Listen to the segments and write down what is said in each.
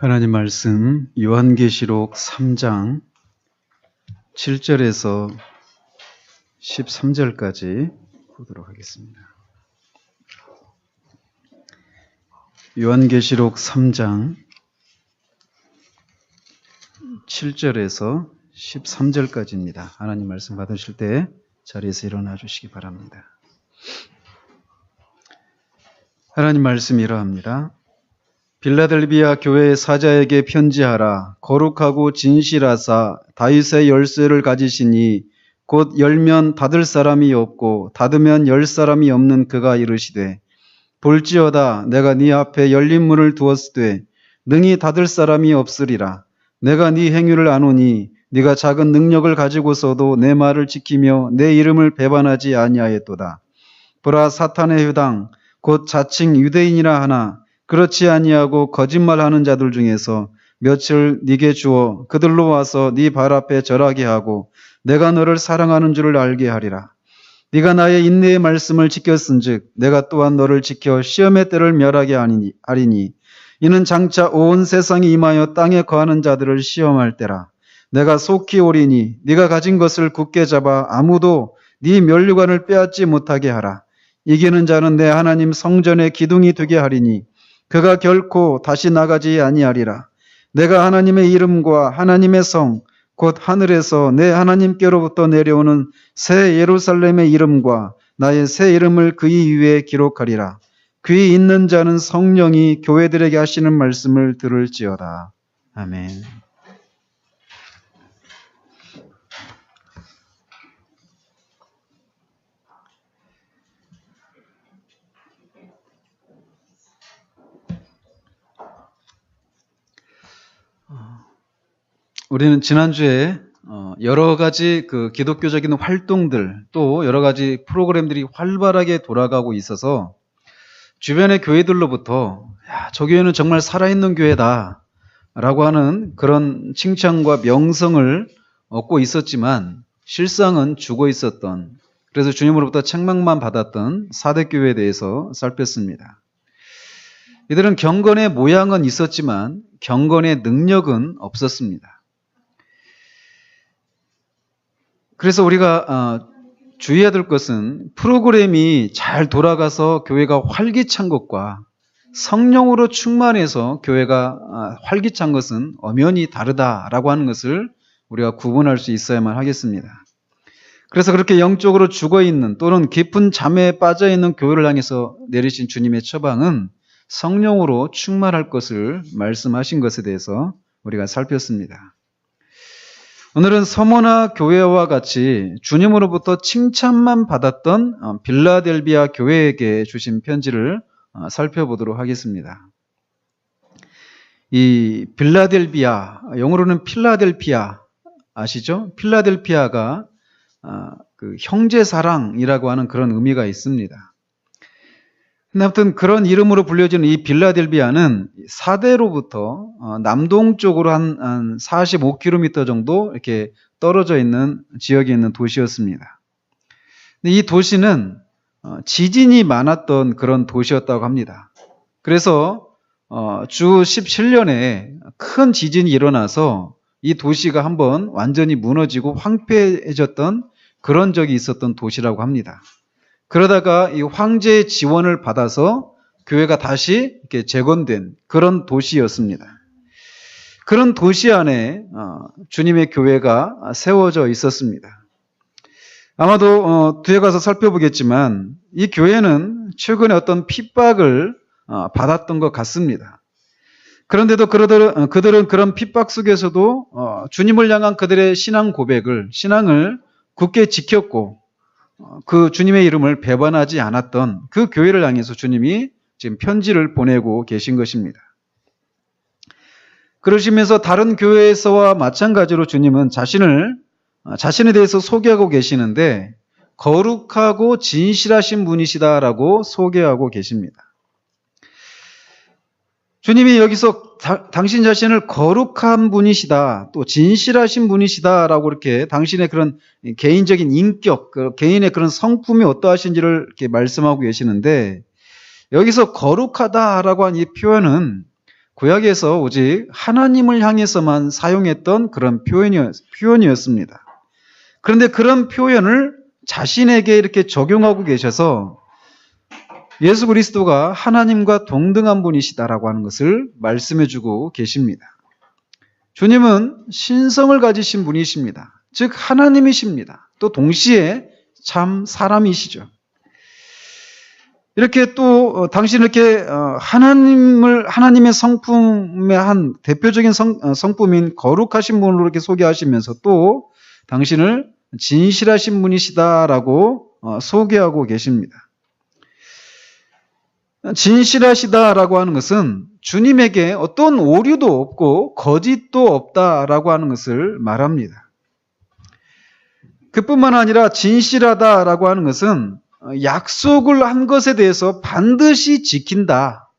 하나님 말씀 요한계시록 3장 7절에서 13절까지 보도록 하겠습니다. 요한계시록 3장 7절에서 13절까지입니다. 하나님 말씀 받으실 때 자리에서 일어나 주시기 바랍니다. 하나님 말씀 이러합니다. 빌라델비아 교회의 사자에게 편지하라. 거룩하고 진실하사 다윗의 열쇠를 가지시니 곧 열면 닫을 사람이 없고 닫으면 열 사람이 없는 그가 이르시되 볼지어다 내가 네 앞에 열린 문을 두었으되 능히 닫을 사람이 없으리라. 내가 네 행위를 아노니 네가 작은 능력을 가지고서도 내 말을 지키며 내 이름을 배반하지 아니하였도다. 보라, 사탄의 휴당 곧 자칭 유대인이라 하나 그렇지 아니하고 거짓말하는 자들 중에서 며칠 네게 주어 그들로 와서 네 발 앞에 절하게 하고 내가 너를 사랑하는 줄을 알게 하리라. 네가 나의 인내의 말씀을 지켰은즉 내가 또한 너를 지켜 시험의 때를 멸하게 하리니 이는 장차 온 세상이 임하여 땅에 거하는 자들을 시험할 때라. 내가 속히 오리니 네가 가진 것을 굳게 잡아 아무도 네 면류관을 빼앗지 못하게 하라. 이기는 자는 내 하나님 성전의 기둥이 되게 하리니 그가 결코 다시 나가지 아니하리라. 내가 하나님의 이름과 하나님의 성 곧 하늘에서 내 하나님께로부터 내려오는 새 예루살렘의 이름과 나의 새 이름을 그의 위에 기록하리라. 귀 있는 자는 성령이 교회들에게 하시는 말씀을 들을지어다. 아멘. 우리는 지난주에 여러 가지 기독교적인 활동들 또 여러 가지 프로그램들이 활발하게 돌아가고 있어서 주변의 교회들로부터 야, 저 교회는 정말 살아있는 교회다 라고 하는 그런 칭찬과 명성을 얻고 있었지만 실상은 죽어 있었던, 그래서 주님으로부터 책망만 받았던 사대교회에 대해서 살폈습니다. 이들은 경건의 모양은 있었지만 경건의 능력은 없었습니다. 그래서 우리가 주의해야 될 것은 프로그램이 잘 돌아가서 교회가 활기찬 것과 성령으로 충만해서 교회가 활기찬 것은 엄연히 다르다라고 하는 것을 우리가 구분할 수 있어야만 하겠습니다. 그래서 그렇게 영적으로 죽어있는 또는 깊은 잠에 빠져있는 교회를 향해서 내리신 주님의 처방은 성령으로 충만할 것을 말씀하신 것에 대해서 우리가 살폈습니다. 오늘은 서머나 교회와 같이 주님으로부터 칭찬만 받았던 빌라델비아 교회에게 주신 편지를 살펴보도록 하겠습니다. 이 빌라델비아, 영어로는 필라델피아 아시죠? 필라델피아가 그 형제사랑이라고 하는 그런 의미가 있습니다. 근데 아무튼 그런 이름으로 불려지는 이 빌라델비아는 사대로부터 남동쪽으로 한 45km 정도 이렇게 떨어져 있는 지역에 있는 도시였습니다. 근데 이 도시는 지진이 많았던 그런 도시였다고 합니다. 그래서 주 17년에 큰 지진이 일어나서 이 도시가 한번 완전히 무너지고 황폐해졌던 그런 적이 있었던 도시라고 합니다. 그러다가 이 황제의 지원을 받아서 교회가 다시 이렇게 재건된 그런 도시였습니다. 그런 도시 안에 주님의 교회가 세워져 있었습니다. 아마도 뒤에 가서 살펴보겠지만 이 교회는 최근에 어떤 핍박을 받았던 것 같습니다. 그런데도 그들은 그런 핍박 속에서도 주님을 향한 그들의 신앙을 굳게 지켰고 그 주님의 이름을 배반하지 않았던 그 교회를 향해서 주님이 지금 편지를 보내고 계신 것입니다. 그러시면서 다른 교회에서와 마찬가지로 주님은 자신에 대해서 소개하고 계시는데 거룩하고 진실하신 분이시다라고 소개하고 계십니다. 주님이 여기서 당신 자신을 거룩한 분이시다, 또 진실하신 분이시다라고 이렇게 당신의 그런 개인적인 인격, 개인의 그런 성품이 어떠하신지를 이렇게 말씀하고 계시는데 여기서 거룩하다라고 한 이 표현은 구약에서 오직 하나님을 향해서만 사용했던 그런 표현이었습니다. 그런데 그런 표현을 자신에게 이렇게 적용하고 계셔서 예수 그리스도가 하나님과 동등한 분이시다라고 하는 것을 말씀해주고 계십니다. 주님은 신성을 가지신 분이십니다. 즉 하나님이십니다. 또 동시에 참 사람이시죠. 이렇게 또 당신은 이렇게 하나님의 성품의 한 대표적인 성품인 거룩하신 분으로 이렇게 소개하시면서 또 당신을 진실하신 분이시다라고 소개하고 계십니다. 진실하시다라고 하는 것은 주님에게 어떤 오류도 없고 거짓도 없다라고 하는 것을 말합니다. 그뿐만 아니라 진실하다라고 하는 것은 약속을 한 것에 대해서 반드시 지킨다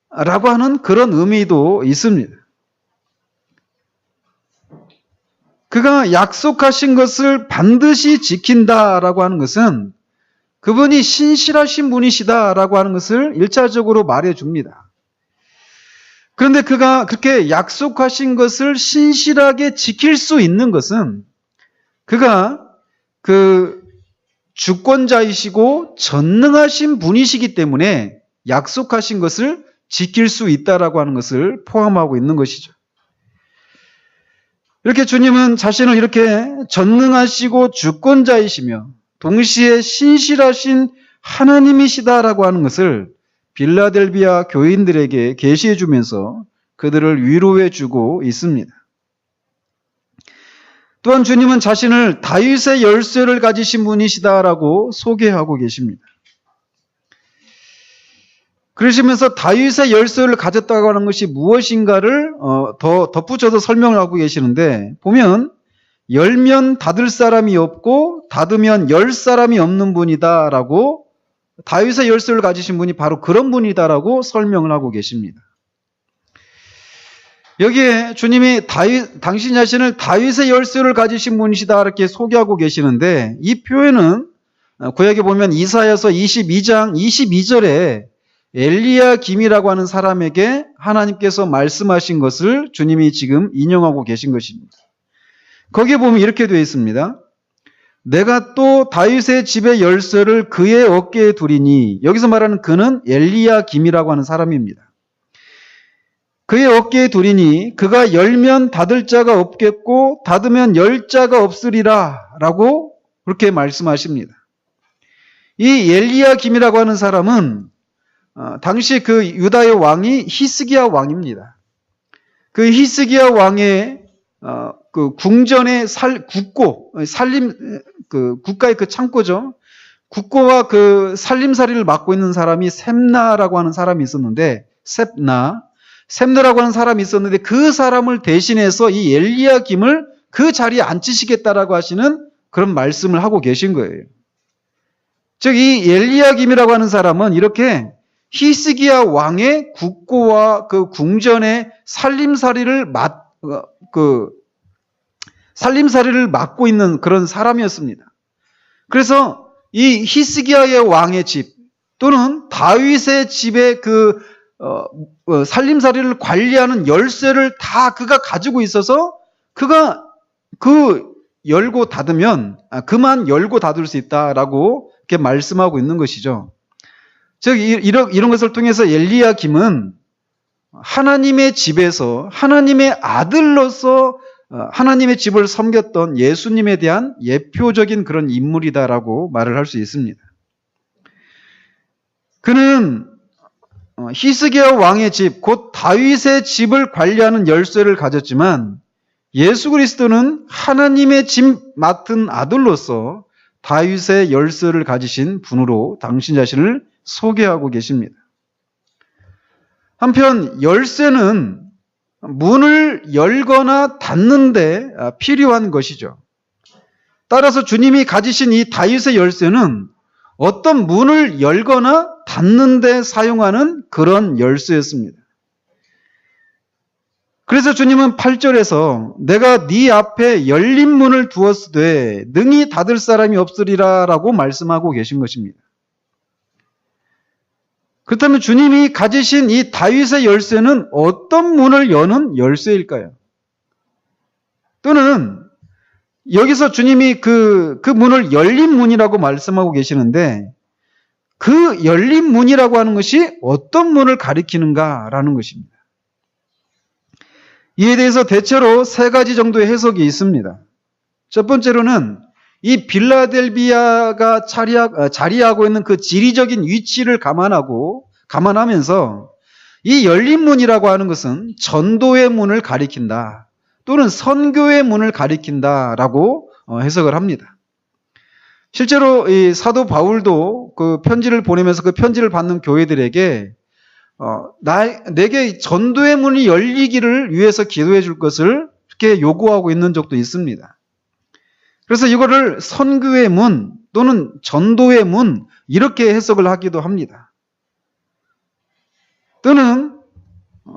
라고 하는 그런 의미도 있습니다. 그가 약속하신 것을 반드시 지킨다라고 하는 것은 그분이 신실하신 분이시다라고 하는 것을 1차적으로 말해줍니다. 그런데 그가 그렇게 약속하신 것을 신실하게 지킬 수 있는 것은 그가 그 주권자이시고 전능하신 분이시기 때문에 약속하신 것을 지킬 수 있다라고 하는 것을 포함하고 있는 것이죠. 이렇게 주님은 자신을 이렇게 전능하시고 주권자이시며 동시에 신실하신 하나님이시다라고 하는 것을 빌라델비아 교인들에게 계시해 주면서 그들을 위로해 주고 있습니다. 또한 주님은 자신을 다윗의 열쇠를 가지신 분이시다라고 소개하고 계십니다. 그러시면서 다윗의 열쇠를 가졌다고 하는 것이 무엇인가를 더 덧붙여서 설명을 하고 계시는데 보면 열면 닫을 사람이 없고 닫으면 열 사람이 없는 분이다라고 다윗의 열쇠를 가지신 분이 바로 그런 분이다라고 설명을 하고 계십니다. 여기에 주님이 당신 자신을 다윗의 열쇠를 가지신 분이시다 이렇게 소개하고 계시는데 이 표현은 구약에 보면 이사야서 22장 22절에 엘리야김이라고 하는 사람에게 하나님께서 말씀하신 것을 주님이 지금 인용하고 계신 것입니다. 거기에 보면 이렇게 되어 있습니다. 내가 또 다윗의 집의 열쇠를 그의 어깨에 두리니 여기서 말하는 그는 엘리야김이라고 하는 사람입니다. 그의 어깨에 두리니 그가 열면 닫을 자가 없겠고 닫으면 열 자가 없으리라 라고 그렇게 말씀하십니다. 이 엘리야김이라고 하는 사람은 당시 그 유다의 왕이 히스기야 왕입니다. 그 히스기야 왕의 그 궁전의 국가의 그 창고죠. 국고와 그 살림살이를 맡고 있는 사람이 셈나라고 하는 사람이 있었는데 셈나라고 하는 사람이 있었는데 그 사람을 대신해서 이 엘리야김을 그 자리에 앉히시겠다라고 하시는 그런 말씀을 하고 계신 거예요. 즉 이 엘리야김이라고 하는 사람은 이렇게 히스기야 왕의 국고와 그 궁전의 살림살이를 맡고 있는 그런 사람이었습니다. 그래서 이 히스기야의 왕의 집 또는 다윗의 집의 그 살림살이를 관리하는 열쇠를 다 그가 가지고 있어서 그가 열고 닫으면 그만 열고 닫을 수 있다라고 이렇게 말씀하고 있는 것이죠. 즉 이런 것을 통해서 엘리야김은 하나님의 집에서 하나님의 아들로서 하나님의 집을 섬겼던 예수님에 대한 예표적인 그런 인물이다라고 말을 할 수 있습니다. 그는 히스기야 왕의 집, 곧 다윗의 집을 관리하는 열쇠를 가졌지만 예수 그리스도는 하나님의 집 맡은 아들로서 다윗의 열쇠를 가지신 분으로 당신 자신을 소개하고 계십니다. 한편 열쇠는 문을 열거나 닫는 데 필요한 것이죠. 따라서 주님이 가지신 이 다윗의 열쇠는 어떤 문을 열거나 닫는 데 사용하는 그런 열쇠였습니다. 그래서 주님은 8절에서 내가 네 앞에 열린 문을 두었으되 능히 닫을 사람이 없으리라 라고 말씀하고 계신 것입니다. 그렇다면 주님이 가지신 이 다윗의 열쇠는 어떤 문을 여는 열쇠일까요? 또는 여기서 주님이 그 문을 열린 문이라고 말씀하고 계시는데 그 열린 문이라고 하는 것이 어떤 문을 가리키는가라는 것입니다. 이에 대해서 대체로 세 가지 정도의 해석이 있습니다. 첫 번째로는 이 빌라델비아가 자리하고 있는 그 지리적인 위치를 감안하면서 이 열린 문이라고 하는 것은 전도의 문을 가리킨다 또는 선교의 문을 가리킨다라고 해석을 합니다. 실제로 이 사도 바울도 그 편지를 보내면서 그 편지를 받는 교회들에게 내게 전도의 문이 열리기를 위해서 기도해 줄 것을 이렇게 요구하고 있는 적도 있습니다. 그래서 이거를 선교의 문 또는 전도의 문 이렇게 해석을 하기도 합니다. 또는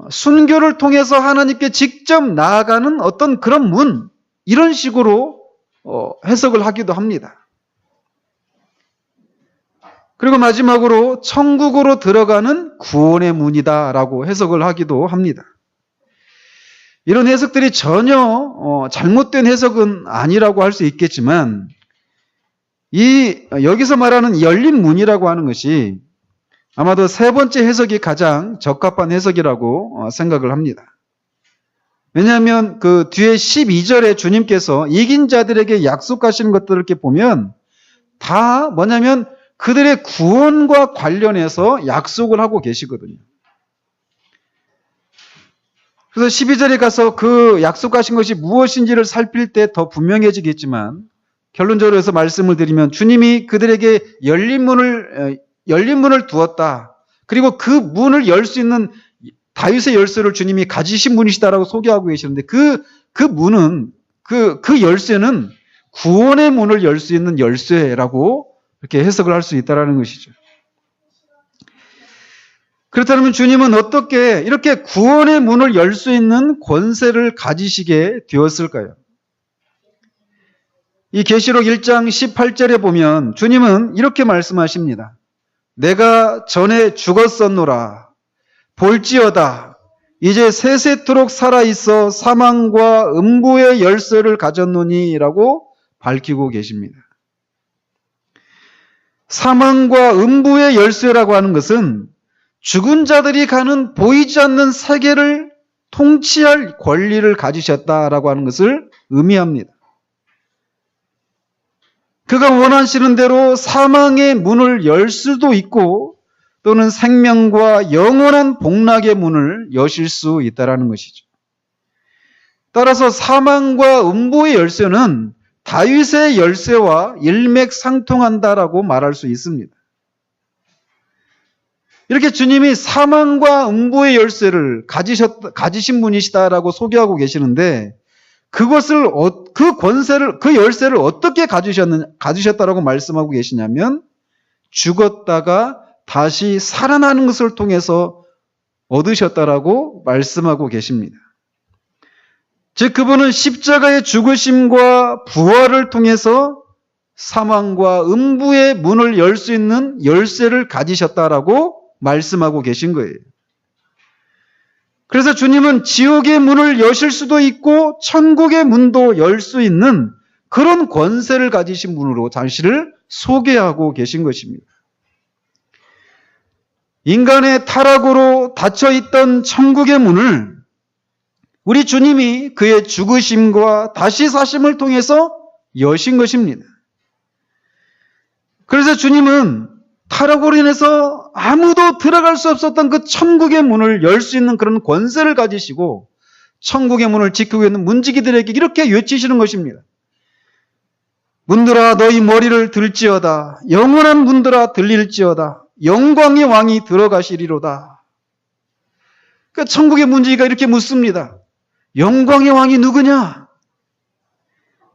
순교를 통해서 하나님께 직접 나아가는 어떤 그런 문 이런 식으로 해석을 하기도 합니다. 그리고 마지막으로 천국으로 들어가는 구원의 문이다라고 해석을 하기도 합니다. 이런 해석들이 전혀 잘못된 해석은 아니라고 할 수 있겠지만 여기서 말하는 열린 문이라고 하는 것이 아마도 세 번째 해석이 가장 적합한 해석이라고 생각을 합니다. 왜냐하면 그 뒤에 12절에 주님께서 이긴 자들에게 약속하시는 것들을 이렇게 보면 다 뭐냐면 그들의 구원과 관련해서 약속을 하고 계시거든요. 그래서 12절에 가서 그 약속하신 것이 무엇인지를 살필 때 더 분명해지겠지만 결론적으로 해서 말씀을 드리면 주님이 그들에게 열린 문을 두었다. 그리고 그 문을 열 수 있는 다윗의 열쇠를 주님이 가지신 분이시다라고 소개하고 계시는데 그 문은 그 열쇠는 구원의 문을 열 수 있는 열쇠라고 이렇게 해석을 할 수 있다라는 것이죠. 그렇다면 주님은 어떻게 이렇게 구원의 문을 열 수 있는 권세를 가지시게 되었을까요? 이 계시록 1장 18절에 보면 주님은 이렇게 말씀하십니다. 내가 전에 죽었었노라. 볼지어다. 이제 세세토록 살아있어 사망과 음부의 열쇠를 가졌노니 라고 밝히고 계십니다. 사망과 음부의 열쇠라고 하는 것은 죽은 자들이 가는 보이지 않는 세계를 통치할 권리를 가지셨다라고 하는 것을 의미합니다. 그가 원하시는 대로 사망의 문을 열 수도 있고 또는 생명과 영원한 복락의 문을 여실 수 있다라는 것이죠. 따라서 사망과 음부의 열쇠는 다윗의 열쇠와 일맥상통한다라고 말할 수 있습니다. 이렇게 주님이 사망과 음부의 열쇠를 가지신 분이시다라고 소개하고 계시는데 그것을 그 권세를 그 열쇠를 어떻게 가지셨다라고 말씀하고 계시냐면 죽었다가 다시 살아나는 것을 통해서 얻으셨다라고 말씀하고 계십니다. 즉 그분은 십자가의 죽으심과 부활을 통해서 사망과 음부의 문을 열 수 있는 열쇠를 가지셨다라고 말씀하고 계신 거예요. 그래서 주님은 지옥의 문을 여실 수도 있고 천국의 문도 열 수 있는 그런 권세를 가지신 분으로 자신을 소개하고 계신 것입니다. 인간의 타락으로 닫혀있던 천국의 문을 우리 주님이 그의 죽으심과 다시 사심을 통해서 여신 것입니다. 그래서 주님은 타락으로 인해서 아무도 들어갈 수 없었던 그 천국의 문을 열 수 있는 그런 권세를 가지시고 천국의 문을 지키고 있는 문지기들에게 이렇게 외치시는 것입니다. 문들아 너희 머리를 들지어다. 영원한 문들아 들릴지어다. 영광의 왕이 들어가시리로다. 그 천국의 문지기가 이렇게 묻습니다. 영광의 왕이 누구냐?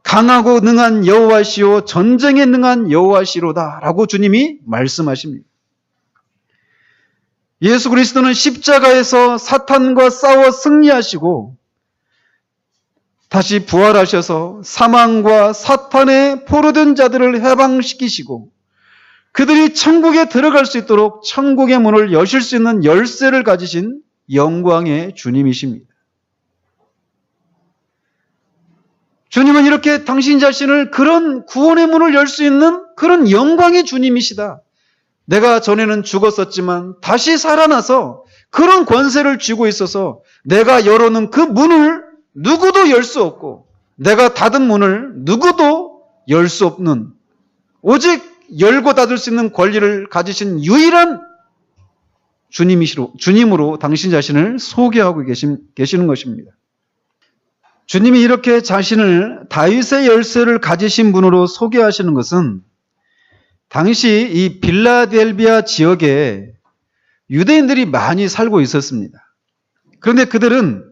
강하고 능한 여호와시오 전쟁에 능한 여호와시로다 라고 주님이 말씀하십니다. 예수 그리스도는 십자가에서 사탄과 싸워 승리하시고 다시 부활하셔서 사망과 사탄의 포로된 자들을 해방시키시고 그들이 천국에 들어갈 수 있도록 천국의 문을 여실 수 있는 열쇠를 가지신 영광의 주님이십니다. 주님은 이렇게 당신 자신을 그런 구원의 문을 열 수 있는 그런 영광의 주님이시다. 내가 전에는 죽었었지만 다시 살아나서 그런 권세를 쥐고 있어서 내가 열어놓은 그 문을 누구도 열 수 없고 내가 닫은 문을 누구도 열 수 없는 오직 열고 닫을 수 있는 권리를 가지신 유일한 주님으로 당신 자신을 소개하고 계시는 것입니다. 주님이 이렇게 자신을 다윗의 열쇠를 가지신 분으로 소개하시는 것은 당시 이 빌라델비아 지역에 유대인들이 많이 살고 있었습니다. 그런데 그들은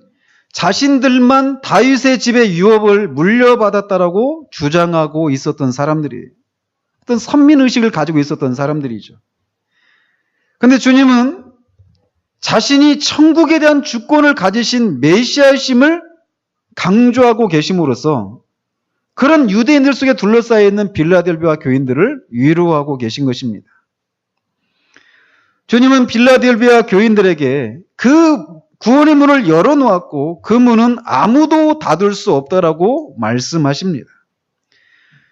자신들만 다윗의 집의 유업을 물려받았다라고 주장하고 있었던 사람들이에요. 어떤 선민의식을 가지고 있었던 사람들이죠. 그런데 주님은 자신이 천국에 대한 주권을 가지신 메시아이심을 강조하고 계심으로써 그런 유대인들 속에 둘러싸여 있는 빌라델비아 교인들을 위로하고 계신 것입니다. 주님은 빌라델비아 교인들에게 그 구원의 문을 열어놓았고 그 문은 아무도 닫을 수 없다라고 말씀하십니다.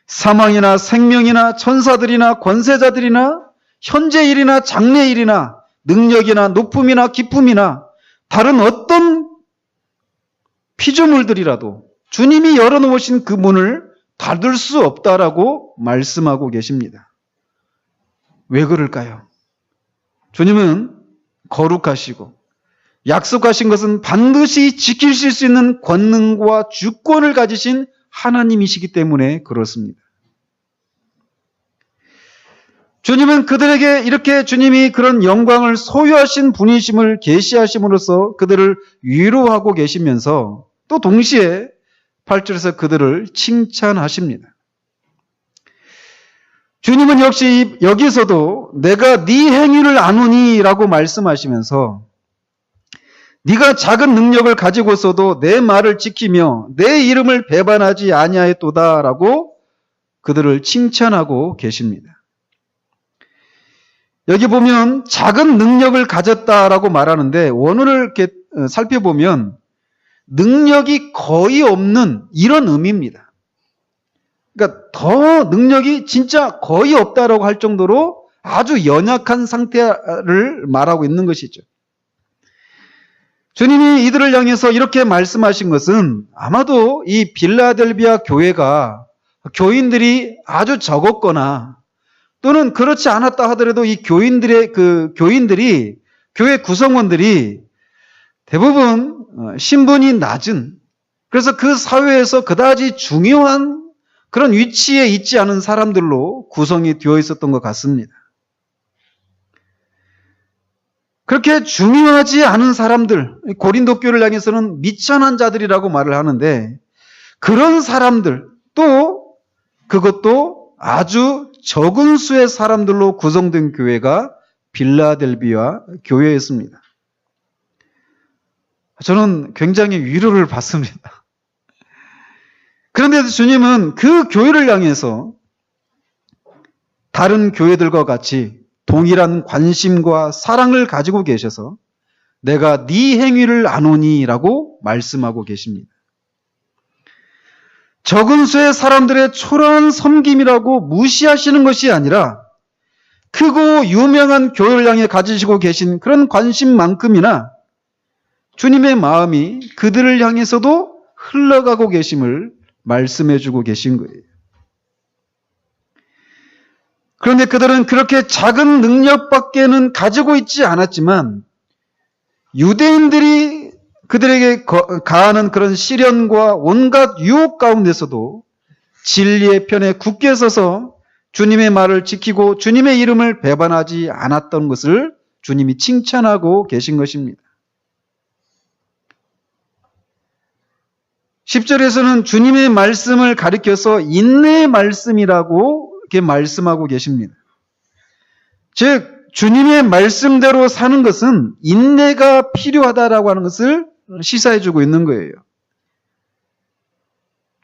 사망이나 생명이나 천사들이나 권세자들이나 현재일이나 장래일이나 능력이나 높음이나 기쁨이나 다른 어떤 피조물들이라도 주님이 열어놓으신 그 문을 닫을 수 없다라고 말씀하고 계십니다. 왜 그럴까요? 주님은 거룩하시고 약속하신 것은 반드시 지키실 수 있는 권능과 주권을 가지신 하나님이시기 때문에 그렇습니다. 주님은 그들에게 이렇게 주님이 그런 영광을 소유하신 분이심을 계시하심으로써 그들을 위로하고 계시면서 또 동시에 8절에서 그들을 칭찬하십니다. 주님은 역시 여기서도 내가 네 행위를 아노니 라고 말씀하시면서 네가 작은 능력을 가지고서도 내 말을 지키며 내 이름을 배반하지 아니하였도다 라고 그들을 칭찬하고 계십니다. 여기 보면 작은 능력을 가졌다라고 말하는데 원어를 이렇게 살펴보면 능력이 거의 없는 이런 의미입니다. 그러니까 더 능력이 진짜 거의 없다라고 할 정도로 아주 연약한 상태를 말하고 있는 것이죠. 주님이 이들을 향해서 이렇게 말씀하신 것은 아마도 이 빌라델비아 교회가 교인들이 아주 적었거나 또는 그렇지 않았다 하더라도 이 교인들이 교회 구성원들이 대부분 신분이 낮은 그래서 그 사회에서 그다지 중요한 그런 위치에 있지 않은 사람들로 구성이 되어 있었던 것 같습니다. 그렇게 중요하지 않은 사람들, 고린도 교회를 향해서는 미천한 자들이라고 말을 하는데 그런 사람들 또 그것도 아주 적은 수의 사람들로 구성된 교회가 빌라델비아 교회였습니다. 저는 굉장히 위로를 받습니다. 그런데 주님은 그 교회를 향해서 다른 교회들과 같이 동일한 관심과 사랑을 가지고 계셔서 내가 네 행위를 아노니 라고 말씀하고 계십니다. 적은 수의 사람들의 초라한 섬김이라고 무시하시는 것이 아니라 크고 유명한 교회를 향해 가지시고 계신 그런 관심만큼이나 주님의 마음이 그들을 향해서도 흘러가고 계심을 말씀해주고 계신 거예요. 그런데 그들은 그렇게 작은 능력밖에는 가지고 있지 않았지만 유대인들이 그들에게 가하는 그런 시련과 온갖 유혹 가운데서도 진리의 편에 굳게 서서 주님의 말을 지키고 주님의 이름을 배반하지 않았던 것을 주님이 칭찬하고 계신 것입니다. 10절에서는 주님의 말씀을 가리켜서 인내의 말씀이라고 이렇게 말씀하고 계십니다. 즉 주님의 말씀대로 사는 것은 인내가 필요하다라고 하는 것을 시사해주고 있는 거예요.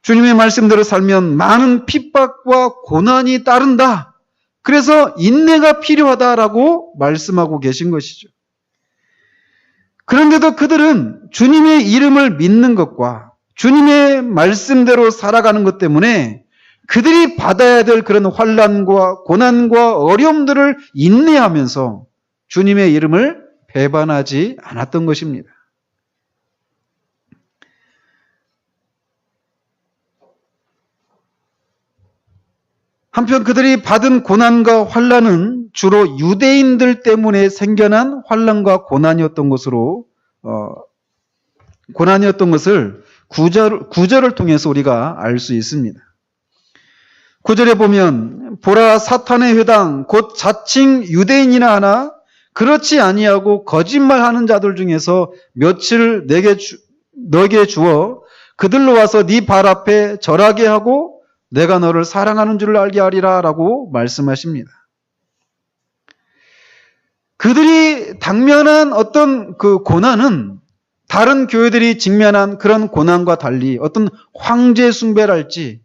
주님의 말씀대로 살면 많은 핍박과 고난이 따른다. 그래서 인내가 필요하다라고 말씀하고 계신 것이죠. 그런데도 그들은 주님의 이름을 믿는 것과 주님의 말씀대로 살아가는 것 때문에 그들이 받아야 될 그런 환난과 고난과 어려움들을 인내하면서 주님의 이름을 배반하지 않았던 것입니다. 한편 그들이 받은 고난과 환난은 주로 유대인들 때문에 생겨난 환난과 고난이었던 것을 구절을 통해서 우리가 알 수 있습니다. 구절에 보면 보라 사탄의 회당 곧 자칭 유대인이나 하나 그렇지 아니하고 거짓말하는 자들 중에서 며칠 너에게 주어 그들로 와서 네 발 앞에 절하게 하고 내가 너를 사랑하는 줄 알게 하리라 라고 말씀하십니다. 그들이 당면한 어떤 그 고난은 다른 교회들이 직면한 그런 고난과 달리 어떤 황제 숭배랄지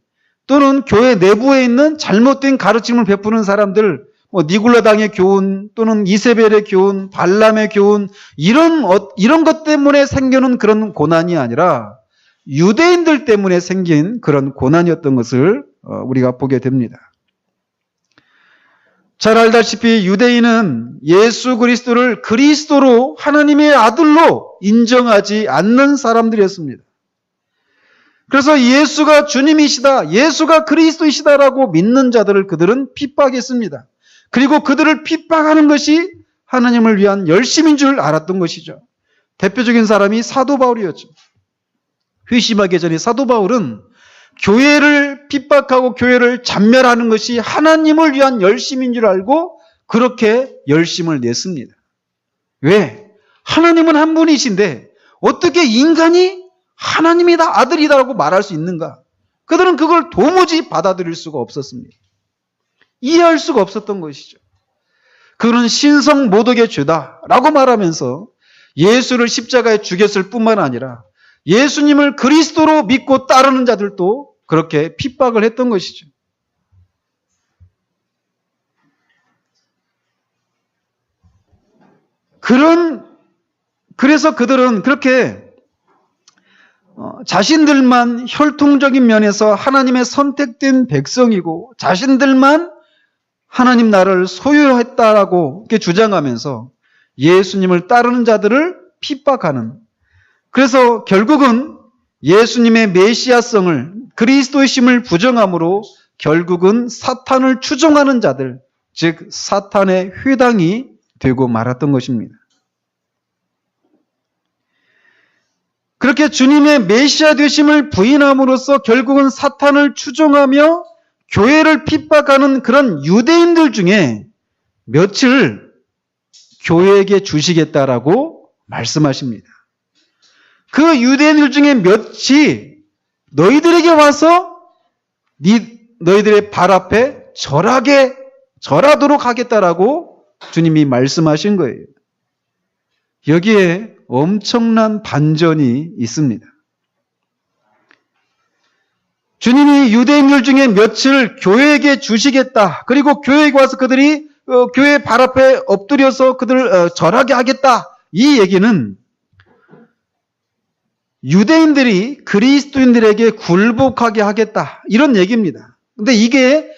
또는 교회 내부에 있는 잘못된 가르침을 베푸는 사람들, 니골라당의 교훈 또는 이세벨의 교훈, 발람의 교훈 이런 것 때문에 생겨난 그런 고난이 아니라 유대인들 때문에 생긴 그런 고난이었던 것을 우리가 보게 됩니다. 잘 알다시피 유대인은 예수 그리스도를 그리스도로 하나님의 아들로 인정하지 않는 사람들이었습니다. 그래서 예수가 주님이시다, 예수가 그리스도이시다라고 믿는 자들을 그들은 핍박했습니다. 그리고 그들을 핍박하는 것이 하나님을 위한 열심인 줄 알았던 것이죠. 대표적인 사람이 사도 바울이었죠. 회심하기 전에 사도 바울은 교회를 핍박하고 교회를 잔멸하는 것이 하나님을 위한 열심인 줄 알고 그렇게 열심을 냈습니다. 왜? 하나님은 한 분이신데 어떻게 인간이 하나님이다, 아들이다라고 말할 수 있는가? 그들은 그걸 도무지 받아들일 수가 없었습니다. 이해할 수가 없었던 것이죠. 그는 신성 모독의 죄다라고 말하면서 예수를 십자가에 죽였을 뿐만 아니라 예수님을 그리스도로 믿고 따르는 자들도 그렇게 핍박을 했던 것이죠. 그래서 그들은 그렇게 자신들만 혈통적인 면에서 하나님의 선택된 백성이고 자신들만 하나님 나라를 소유했다라고 이렇게 주장하면서 예수님을 따르는 자들을 핍박하는, 그래서 결국은 예수님의 메시아성을 그리스도의심을 부정함으로 결국은 사탄을 추종하는 자들, 즉 사탄의 회당이 되고 말았던 것입니다. 그렇게 주님의 메시아 되심을 부인함으로써 결국은 사탄을 추종하며 교회를 핍박하는 그런 유대인들 중에 며칠 교회에게 주시겠다라고 말씀하십니다. 그 유대인들 중에 몇이 너희들에게 와서 너희들의 발 앞에 절하도록 하겠다라고 주님이 말씀하신 거예요. 여기에 엄청난 반전이 있습니다. 주님이 유대인들 중에 며칠 교회에게 주시겠다. 그리고 교회에 와서 그들이 교회 발 앞에 엎드려서 그들을 절하게 하겠다. 이 얘기는 유대인들이 그리스도인들에게 굴복하게 하겠다. 이런 얘기입니다. 근데 이게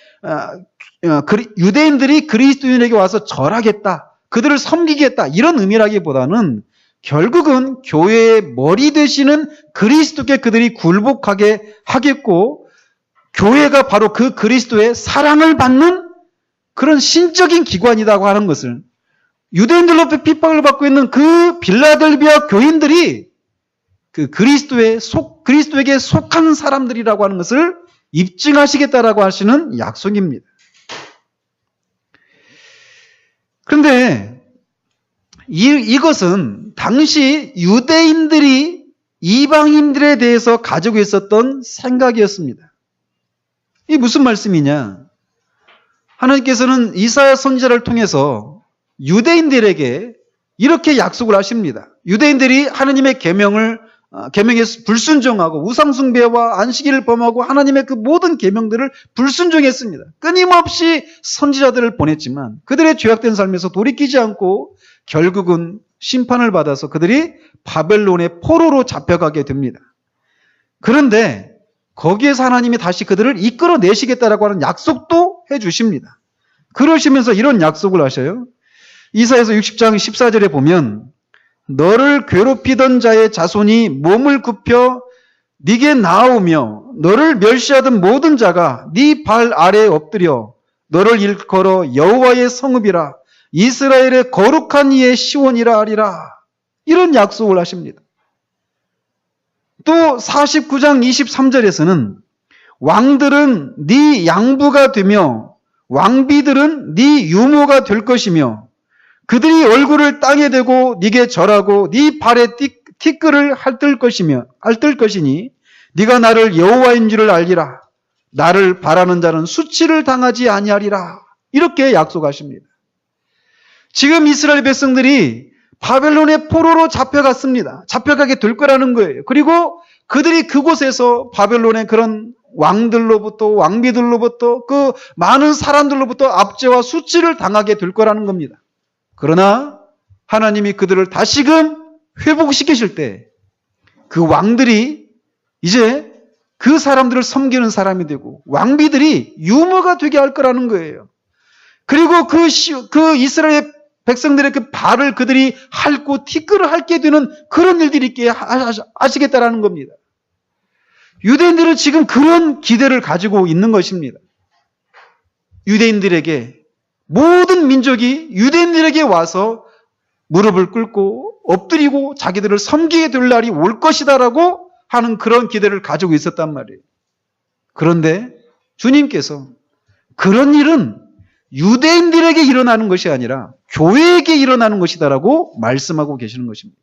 유대인들이 그리스도인에게 와서 절하겠다. 그들을 섬기겠다. 이런 의미라기보다는 결국은 교회의 머리 되시는 그리스도께 그들이 굴복하게 하겠고 교회가 바로 그 그리스도의 사랑을 받는 그런 신적인 기관이라고 하는 것을 유대인들로부터 핍박을 받고 있는 그 빌라델비아 교인들이 그 그리스도에게 속한 사람들이라고 하는 것을 입증하시겠다라고 하시는 약속입니다. 그런데 이것은 당시 유대인들이 이방인들에 대해서 가지고 있었던 생각이었습니다. 이게 무슨 말씀이냐? 하나님께서는 이사야 선지자를 통해서 유대인들에게 이렇게 약속을 하십니다. 유대인들이 하나님의 계명을 계명에 불순종하고 우상숭배와 안식일을 범하고 하나님의 그 모든 계명들을 불순종했습니다. 끊임없이 선지자들을 보냈지만 그들의 죄악된 삶에서 돌이키지 않고 결국은 심판을 받아서 그들이 바벨론의 포로로 잡혀가게 됩니다. 그런데 거기에서 하나님이 다시 그들을 이끌어내시겠다라고 하는 약속도 해주십니다. 그러시면서 이런 약속을 하셔요. 이사야서 60장 14절에 보면 너를 괴롭히던 자의 자손이 몸을 굽혀 네게 나아오며 너를 멸시하던 모든 자가 네 발 아래에 엎드려 너를 일컬어 여호와의 성읍이라 이스라엘의 거룩한 이의 시온이라 하리라. 이런 약속을 하십니다. 또 49장 23절에서는 왕들은 네 양부가 되며 왕비들은 네 유모가 될 것이며 그들이 얼굴을 땅에 대고 네게 절하고 네 발에 티끌을 핥을 것이니 네가 나를 여호와인 줄을 알리라. 나를 바라는 자는 수치를 당하지 아니하리라. 이렇게 약속하십니다. 지금 이스라엘 백성들이 바벨론의 포로로 잡혀갔습니다. 잡혀가게 될 거라는 거예요. 그리고 그들이 그곳에서 바벨론의 그런 왕들로부터 왕비들로부터 그 많은 사람들로부터 압제와 수치를 당하게 될 거라는 겁니다. 그러나 하나님이 그들을 다시금 회복시키실 때 그 왕들이 이제 그 사람들을 섬기는 사람이 되고 왕비들이 유모가 되게 할 거라는 거예요. 그리고 그 이스라엘 백성들의 그 발을 그들이 핥고 티끌을 핥게 되는 그런 일들이 있게 하시겠다라는 겁니다. 유대인들은 지금 그런 기대를 가지고 있는 것입니다. 유대인들에게 모든 민족이 유대인들에게 와서 무릎을 꿇고 엎드리고 자기들을 섬기게 될 날이 올 것이다라고 하는 그런 기대를 가지고 있었단 말이에요. 그런데 주님께서 그런 일은 유대인들에게 일어나는 것이 아니라 교회에게 일어나는 것이다라고 말씀하고 계시는 것입니다.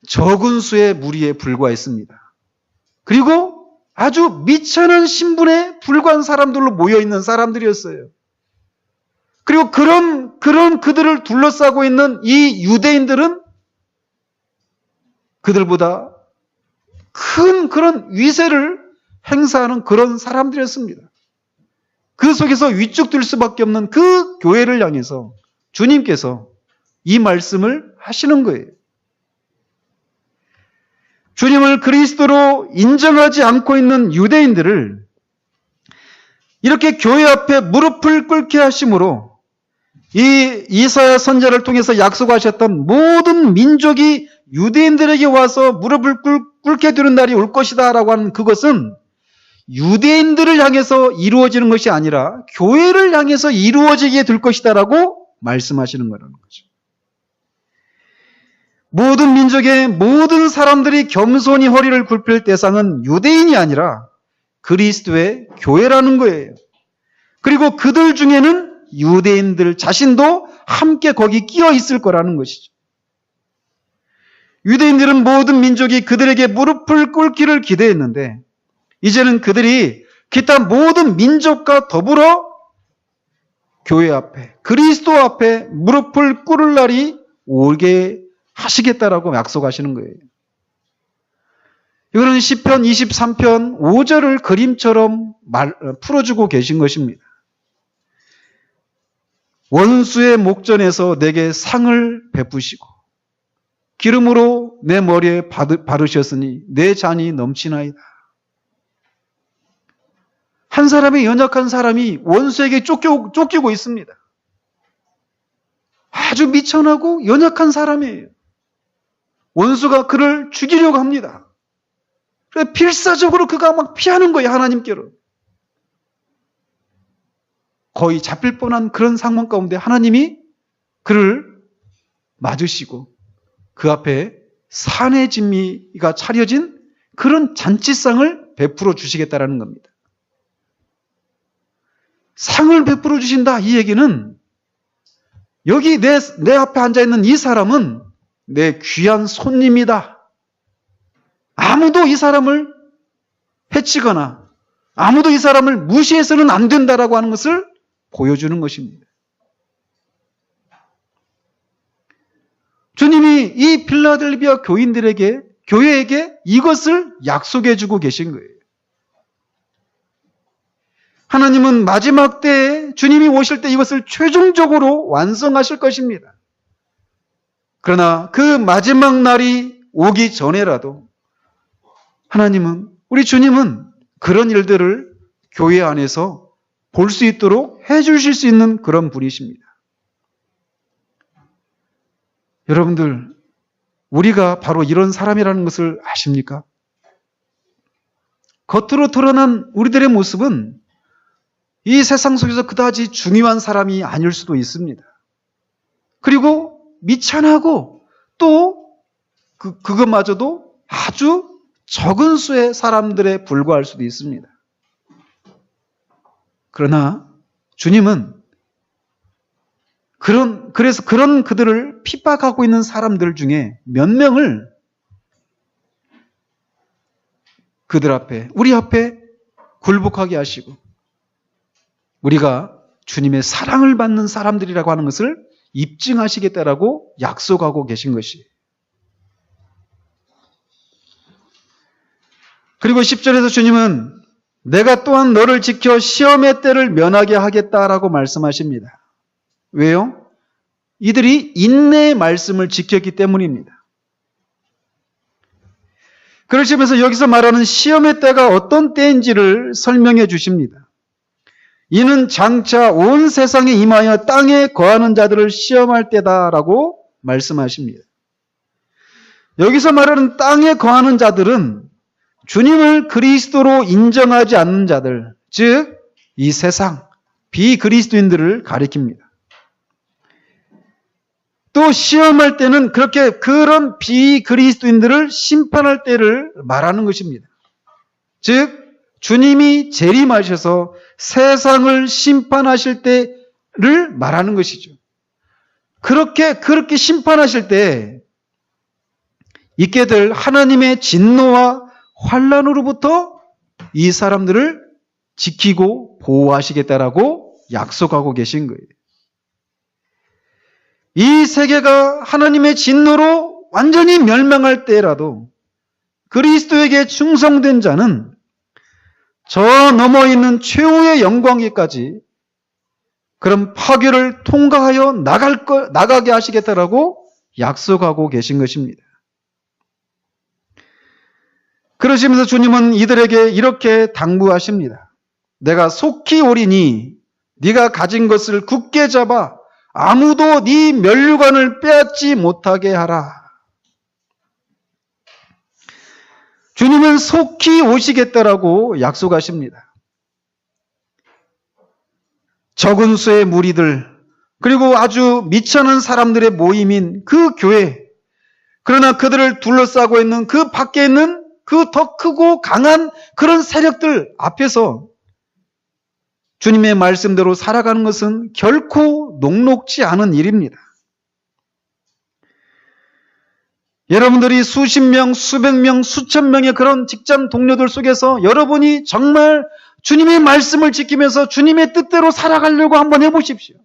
적은 수의 무리에 불과했습니다. 그리고 아주 미천한 신분에 불과한 사람들로 모여있는 사람들이었어요. 그리고 그런 그들을 둘러싸고 있는 이 유대인들은 그들보다 큰 그런 위세를 행사하는 그런 사람들이었습니다. 그 속에서 위축될 수밖에 없는 그 교회를 향해서 주님께서 이 말씀을 하시는 거예요. 주님을 그리스도로 인정하지 않고 있는 유대인들을 이렇게 교회 앞에 무릎을 꿇게 하심으로 이 이사야 선지자를 통해서 약속하셨던 모든 민족이 유대인들에게 와서 무릎을 꿇게 되는 날이 올 것이다 라고 하는 그것은 유대인들을 향해서 이루어지는 것이 아니라 교회를 향해서 이루어지게 될 것이다 라고 말씀하시는 거라는 거죠. 모든 민족의 모든 사람들이 겸손히 허리를 굽힐 대상은 유대인이 아니라 그리스도의 교회라는 거예요. 그리고 그들 중에는 유대인들 자신도 함께 거기 끼어 있을 거라는 것이죠. 유대인들은 모든 민족이 그들에게 무릎을 꿇기를 기대했는데 이제는 그들이 기타 모든 민족과 더불어 교회 앞에 그리스도 앞에 무릎을 꿇을 날이 오게 하시겠다라고 약속하시는 거예요. 이거는 시편 23편 5절을 그림처럼 풀어주고 계신 것입니다. 원수의 목전에서 내게 상을 베푸시고 기름으로 내 머리에 바르셨으니 내 잔이 넘치나이다. 한 사람의 연약한 사람이 원수에게 쫓기고 있습니다. 아주 미천하고 연약한 사람이에요. 원수가 그를 죽이려고 합니다. 그래서 필사적으로 그가 막 피하는 거예요, 하나님께로. 거의 잡힐 뻔한 그런 상황 가운데 하나님이 그를 맞으시고 그 앞에 산의 진미가 차려진 그런 잔치상을 베풀어 주시겠다라는 겁니다. 상을 베풀어 주신다 이 얘기는 여기 내 앞에 앉아있는 이 사람은 내 귀한 손님이다. 아무도 이 사람을 해치거나 아무도 이 사람을 무시해서는 안 된다라고 하는 것을 보여주는 것입니다. 주님이 이 필라델비아 교회에게 이것을 약속해 주고 계신 거예요. 하나님은 마지막 때에 주님이 오실 때 이것을 최종적으로 완성하실 것입니다. 그러나 그 마지막 날이 오기 전에라도 하나님은, 우리 주님은 그런 일들을 교회 안에서 볼 수 있도록 해주실 수 있는 그런 분이십니다. 여러분들, 우리가 바로 이런 사람이라는 것을 아십니까? 겉으로 드러난 우리들의 모습은 이 세상 속에서 그다지 중요한 사람이 아닐 수도 있습니다. 그리고 미천하고 또 그것마저도 아주 적은 수의 사람들에 불과할 수도 있습니다. 그러나 주님은 그래서 그런 그들을 핍박하고 있는 사람들 중에 몇 명을 그들 앞에, 우리 앞에 굴복하게 하시고 우리가 주님의 사랑을 받는 사람들이라고 하는 것을 입증하시겠다라고 약속하고 계신 것이. 그리고 10절에서 주님은 내가 또한 너를 지켜 시험의 때를 면하게 하겠다라고 말씀하십니다. 왜요? 이들이 인내의 말씀을 지켰기 때문입니다. 그러시면서 여기서 말하는 시험의 때가 어떤 때인지를 설명해 주십니다. 이는 장차 온 세상에 임하여 땅에 거하는 자들을 시험할 때다라고 말씀하십니다. 여기서 말하는 땅에 거하는 자들은 주님을 그리스도로 인정하지 않는 자들, 즉 이 세상 비그리스도인들을 가리킵니다. 또 시험할 때는 그런 비그리스도인들을 심판할 때를 말하는 것입니다. 즉 주님이 재림하셔서 세상을 심판하실 때를 말하는 것이죠. 그렇게 심판하실 때 있게 될 하나님의 진노와 환난으로부터 이 사람들을 지키고 보호하시겠다라고 약속하고 계신 거예요. 이 세계가 하나님의 진노로 완전히 멸망할 때라도 그리스도에게 충성된 자는 저 넘어 있는 최후의 영광에까지 그런 파괴를 통과하여 나가게 하시겠다라고 약속하고 계신 것입니다. 그러시면서 주님은 이들에게 이렇게 당부하십니다. 내가 속히 오리니 네가 가진 것을 굳게 잡아 아무도 네 면류관을 빼앗지 못하게 하라. 주님은 속히 오시겠다라고 약속하십니다. 적은 수의 무리들, 그리고 아주 미천한 사람들의 모임인 그 교회, 그러나 그들을 둘러싸고 있는 그 밖에 있는 그 더 크고 강한 그런 세력들 앞에서 주님의 말씀대로 살아가는 것은 결코 녹록지 않은 일입니다. 여러분들이 수십 명, 수백 명, 수천 명의 그런 직장 동료들 속에서 여러분이 정말 주님의 말씀을 지키면서 주님의 뜻대로 살아가려고 한번 해보십시오.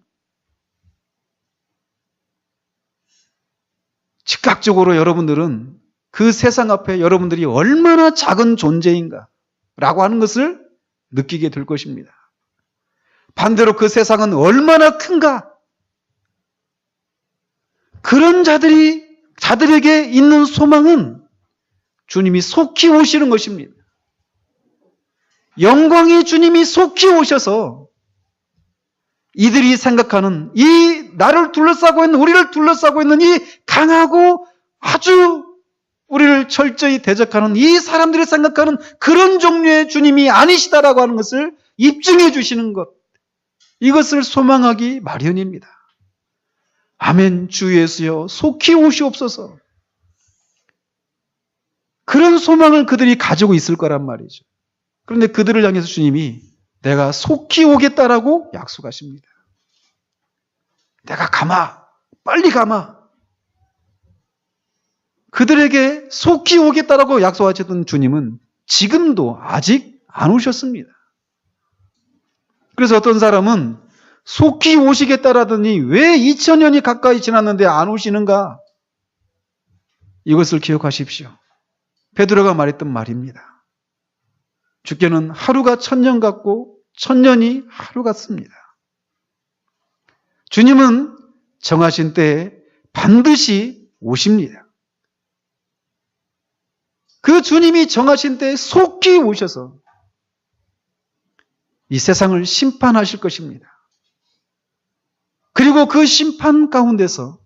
즉각적으로 여러분들은 그 세상 앞에 여러분들이 얼마나 작은 존재인가 라고 하는 것을 느끼게 될 것입니다. 반대로 그 세상은 얼마나 큰가? 그런 자들에게 있는 소망은 주님이 속히 오시는 것입니다. 영광의 주님이 속히 오셔서 이들이 생각하는 이 나를 둘러싸고 있는, 우리를 둘러싸고 있는 이 강하고 아주 우리를 철저히 대적하는 이 사람들이 생각하는 그런 종류의 주님이 아니시다라고 하는 것을 입증해 주시는 것, 이것을 소망하기 마련입니다. 아멘. 주 예수여 속히 오시옵소서. 그런 소망을 그들이 가지고 있을 거란 말이죠. 그런데 그들을 향해서 주님이 내가 속히 오겠다라고 약속하십니다. 내가 가마, 빨리 가마. 그들에게 속히 오겠다라고 약속하셨던 주님은 지금도 아직 안 오셨습니다. 그래서 어떤 사람은 속히 오시겠다라더니 왜 2000년이 가까이 지났는데 안 오시는가? 이것을 기억하십시오. 베드로가 말했던 말입니다. 주께는 하루가 1000년 같고 1000년이 하루 같습니다. 주님은 정하신 때에 반드시 오십니다. 그 주님이 정하신 때에 속히 오셔서 이 세상을 심판하실 것입니다. 그리고 그 심판 가운데서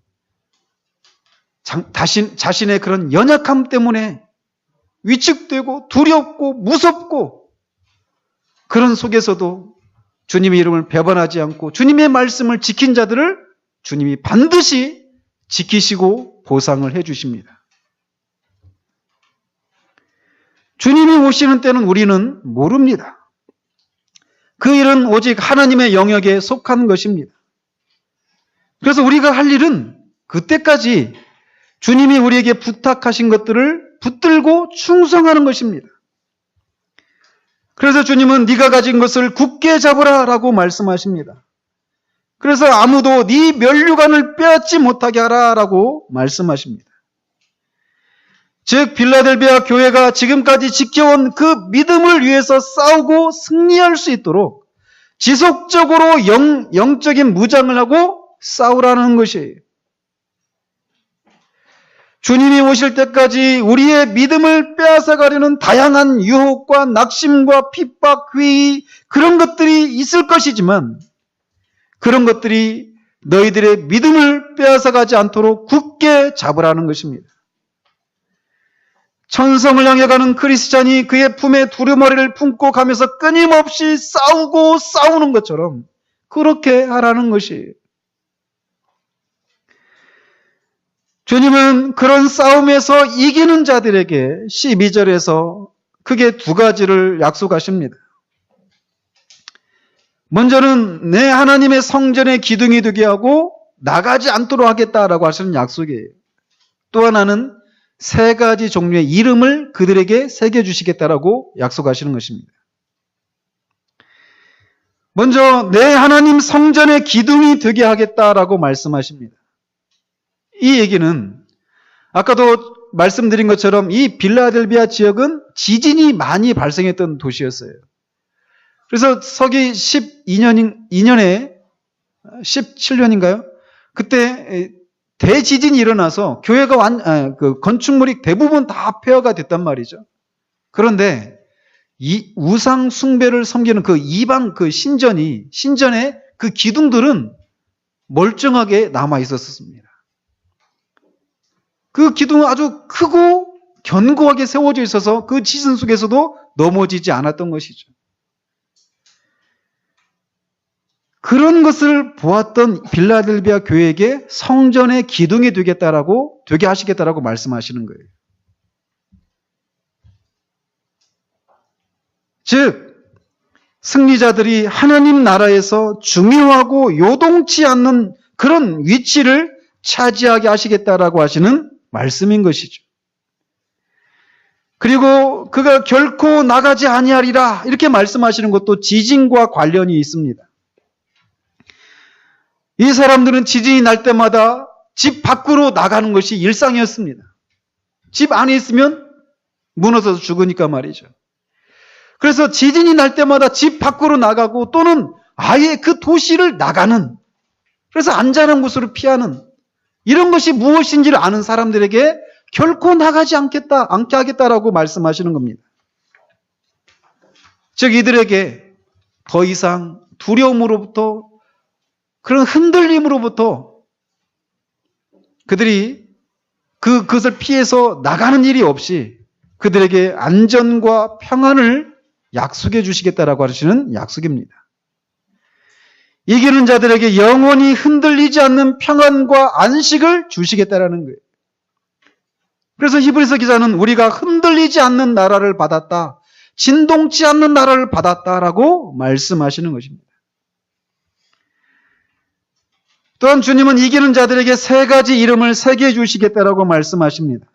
자신의 그런 연약함 때문에 위축되고 두렵고 무섭고 그런 속에서도 주님의 이름을 배반하지 않고 주님의 말씀을 지킨 자들을 주님이 반드시 지키시고 보상을 해 주십니다. 주님이 오시는 때는 우리는 모릅니다. 그 일은 오직 하나님의 영역에 속한 것입니다. 그래서 우리가 할 일은 그때까지 주님이 우리에게 부탁하신 것들을 붙들고 충성하는 것입니다. 그래서 주님은 네가 가진 것을 굳게 잡으라 라고 말씀하십니다. 그래서 아무도 네 면류관을 빼앗지 못하게 하라 라고 말씀하십니다. 즉 빌라델비아 교회가 지금까지 지켜온 그 믿음을 위해서 싸우고 승리할 수 있도록 지속적으로 영적인 무장을 하고 싸우라는 것이에요. 주님이 오실 때까지 우리의 믿음을 빼앗아가려는 다양한 유혹과 낙심과 핍박, 회의 그런 것들이 있을 것이지만 그런 것들이 너희들의 믿음을 빼앗아가지 않도록 굳게 잡으라는 것입니다. 천성을 향해 가는 크리스찬이 그의 품에 두루마리를 품고 가면서 끊임없이 싸우고 싸우는 것처럼 그렇게 하라는 것이에요. 주님은 그런 싸움에서 이기는 자들에게 12절에서 크게 두 가지를 약속하십니다. 먼저는 내 하나님의 성전에 기둥이 되게 하고 나가지 않도록 하겠다라고 하시는 약속이에요. 또 하나는 세 가지 종류의 이름을 그들에게 새겨주시겠다라고 약속하시는 것입니다. 먼저 내 하나님 성전의 기둥이 되게 하겠다라고 말씀하십니다. 이 얘기는 아까도 말씀드린 것처럼 이 빌라델비아 지역은 지진이 많이 발생했던 도시였어요. 그래서 서기 12년에 17년인가요? 그때 대지진이 일어나서 교회가 건축물이 대부분 다 폐허가 됐단 말이죠. 그런데 이 우상 숭배를 섬기는 그 이방 그 신전의 그 기둥들은 멀쩡하게 남아 있었습니다. 그 기둥은 아주 크고 견고하게 세워져 있어서 그 지진 속에서도 넘어지지 않았던 것이죠. 그런 것을 보았던 빌라델비아 교회에게 성전의 기둥이 되게 하시겠다라고 말씀하시는 거예요. 즉 승리자들이 하나님 나라에서 중요하고 요동치 않는 그런 위치를 차지하게 하시겠다라고 하시는 말씀인 것이죠. 그리고 그가 결코 나가지 아니하리라 이렇게 말씀하시는 것도 지진과 관련이 있습니다. 이 사람들은 지진이 날 때마다 집 밖으로 나가는 것이 일상이었습니다. 집 안에 있으면 무너져서 죽으니까 말이죠. 그래서 지진이 날 때마다 집 밖으로 나가고 또는 아예 그 도시를 나가는, 그래서 안전한 곳으로 피하는, 이런 것이 무엇인지를 아는 사람들에게 결코 나가지 않게 하겠다라고 말씀하시는 겁니다. 즉 이들에게 더 이상 두려움으로부터, 그런 흔들림으로부터 그들이 그것을 피해서 나가는 일이 없이 그들에게 안전과 평안을 약속해 주시겠다라고 하시는 약속입니다. 이기는 자들에게 영원히 흔들리지 않는 평안과 안식을 주시겠다라는 거예요. 그래서 히브리서 기자는 우리가 흔들리지 않는 나라를 받았다, 진동치 않는 나라를 받았다라고 말씀하시는 것입니다. 또한 주님은 이기는 자들에게 세 가지 이름을 새겨 주시겠다라고 말씀하십니다.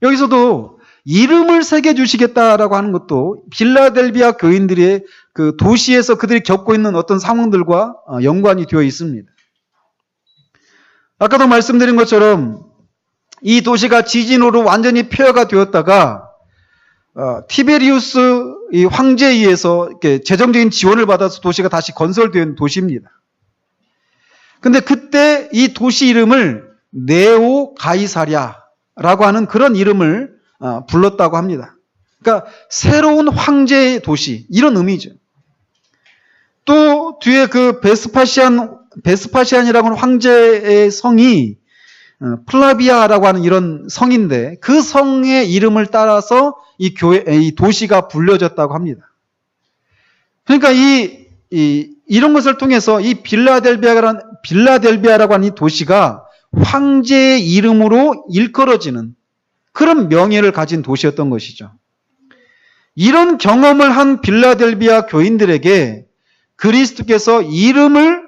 여기서도 이름을 새겨 주시겠다라고 하는 것도 빌라델비아 교인들의 그 도시에서 그들이 겪고 있는 어떤 상황들과 연관이 되어 있습니다. 아까도 말씀드린 것처럼 이 도시가 지진으로 완전히 폐허가 되었다가 티베리우스 이 황제에 의해서 이렇게 재정적인 지원을 받아서 도시가 다시 건설된 도시입니다. 근데 그때 이 도시 이름을 네오 가이사랴라고 하는 그런 이름을 불렀다고 합니다. 그러니까 새로운 황제의 도시 이런 의미죠. 또 뒤에 그 베스파시안이라고 하는 황제의 성이 플라비아라고 하는 이런 성인데 그 성의 이름을 따라서 이 도시가 불려졌다고 합니다. 그러니까 이런 것을 통해서 이 빌라델비아라고 하는 이 도시가 황제의 이름으로 일컬어지는 그런 명예를 가진 도시였던 것이죠. 이런 경험을 한 빌라델비아 교인들에게 그리스도께서 이름을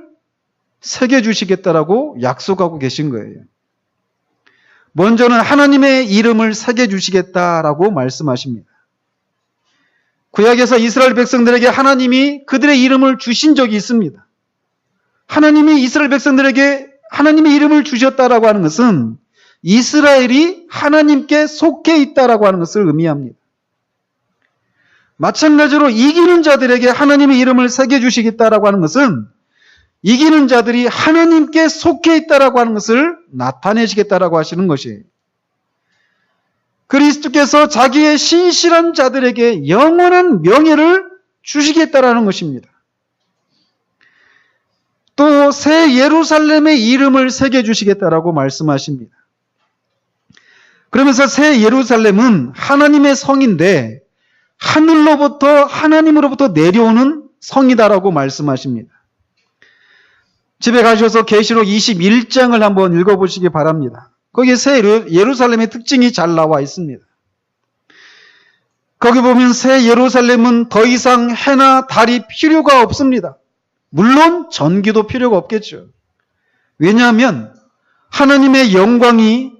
새겨주시겠다라고 약속하고 계신 거예요. 먼저는 하나님의 이름을 새겨주시겠다라고 말씀하십니다. 구약에서 이스라엘 백성들에게 하나님이 그들의 이름을 주신 적이 있습니다. 하나님이 이스라엘 백성들에게 하나님의 이름을 주셨다라고 하는 것은 이스라엘이 하나님께 속해 있다라고 하는 것을 의미합니다. 마찬가지로 이기는 자들에게 하나님의 이름을 새겨주시겠다라고 하는 것은 이기는 자들이 하나님께 속해 있다라고 하는 것을 나타내시겠다라고 하시는 것이에요. 그리스도께서 자기의 신실한 자들에게 영원한 명예를 주시겠다라는 것입니다. 또 새 예루살렘의 이름을 새겨주시겠다라고 말씀하십니다. 그러면서 새 예루살렘은 하나님의 성인데 하나님으로부터 내려오는 성이다라고 말씀하십니다. 집에 가셔서 계시록 21장을 한번 읽어보시기 바랍니다. 거기에 새 예루살렘의 특징이 잘 나와 있습니다. 거기 보면 새 예루살렘은 더 이상 해나 달이 필요가 없습니다. 물론 전기도 필요가 없겠죠. 왜냐하면 하나님의 영광이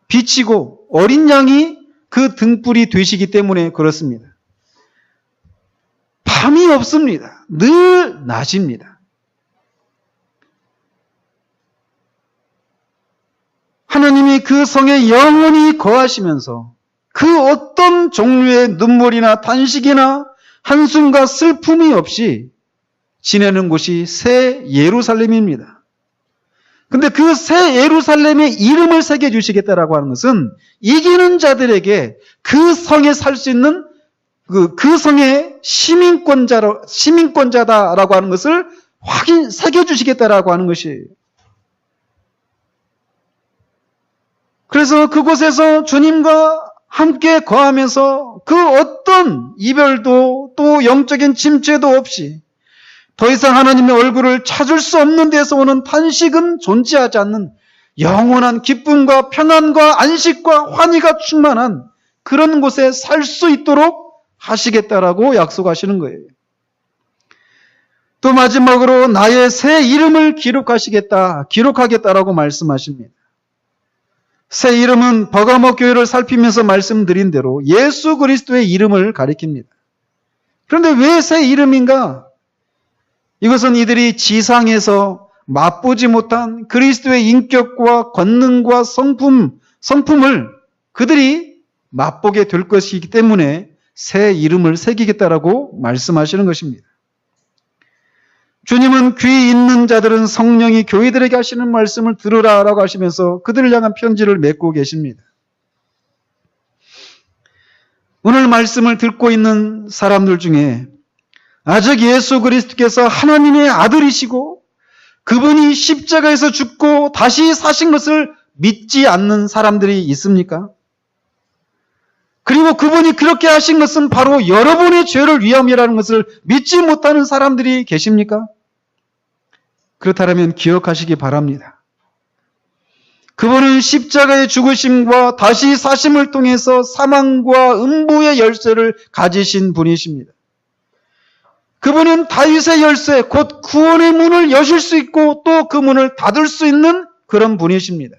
비치고 어린 양이 그 등불이 되시기 때문에 그렇습니다. 밤이 없습니다. 늘 낮입니다. 하나님이 그 성에 영원히 거하시면서 그 어떤 종류의 눈물이나 탄식이나 한숨과 슬픔이 없이 지내는 곳이 새 예루살렘입니다. 근데 그 새 예루살렘의 이름을 새겨주시겠다라고 하는 것은 이기는 자들에게 그 성에 살 수 있는 그 성의 시민권자다라고 하는 것을 새겨주시겠다라고 하는 것이에요. 그래서 그곳에서 주님과 함께 거하면서 그 어떤 이별도 또 영적인 침체도 없이 더 이상 하나님의 얼굴을 찾을 수 없는 데서 오는 탄식은 존재하지 않는 영원한 기쁨과 평안과 안식과 환희가 충만한 그런 곳에 살 수 있도록 하시겠다라고 약속하시는 거예요. 또 마지막으로 나의 새 이름을 기록하겠다라고 말씀하십니다. 새 이름은 버가모 교회를 살피면서 말씀드린 대로 예수 그리스도의 이름을 가리킵니다. 그런데 왜 새 이름인가? 이것은 이들이 지상에서 맛보지 못한 그리스도의 인격과 권능과 성품을 그들이 맛보게 될 것이기 때문에 새 이름을 새기겠다라고 말씀하시는 것입니다. 주님은 귀 있는 자들은 성령이 교회들에게 하시는 말씀을 들으라라고 하시면서 그들을 향한 편지를 맺고 계십니다. 오늘 말씀을 듣고 있는 사람들 중에 아직 예수 그리스도께서 하나님의 아들이시고 그분이 십자가에서 죽고 다시 사신 것을 믿지 않는 사람들이 있습니까? 그리고 그분이 그렇게 하신 것은 바로 여러분의 죄를 위함이라는 것을 믿지 못하는 사람들이 계십니까? 그렇다면 기억하시기 바랍니다. 그분은 십자가의 죽으심과 다시 사심을 통해서 사망과 음부의 열쇠를 가지신 분이십니다. 그분은 다윗의 열쇠, 곧 구원의 문을 여실 수 있고 또 그 문을 닫을 수 있는 그런 분이십니다.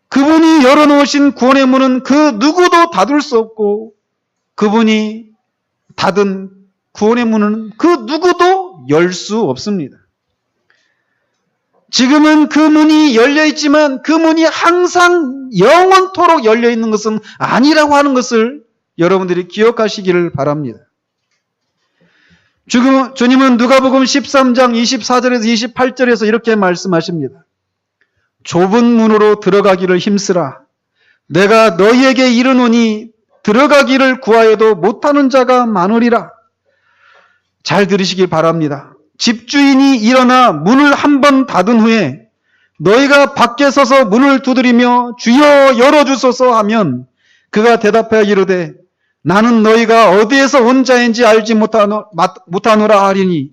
그분이 열어놓으신 구원의 문은 그 누구도 닫을 수 없고 그분이 닫은 구원의 문은 그 누구도 열 수 없습니다. 지금은 그 문이 열려 있지만 그 문이 항상 영원토록 열려 있는 것은 아니라고 하는 것을 여러분들이 기억하시기를 바랍니다. 주님은 누가복음 13장 24절에서 28절에서 이렇게 말씀하십니다. 좁은 문으로 들어가기를 힘쓰라. 내가 너희에게 이르노니 들어가기를 구하여도 못하는 자가 많으리라. 잘 들으시기 바랍니다. 집주인이 일어나 문을 한 번 닫은 후에 너희가 밖에 서서 문을 두드리며 주여 열어주소서 하면 그가 대답하여 이르되 나는 너희가 어디에서 온 자인지 알지 못하노라 하리니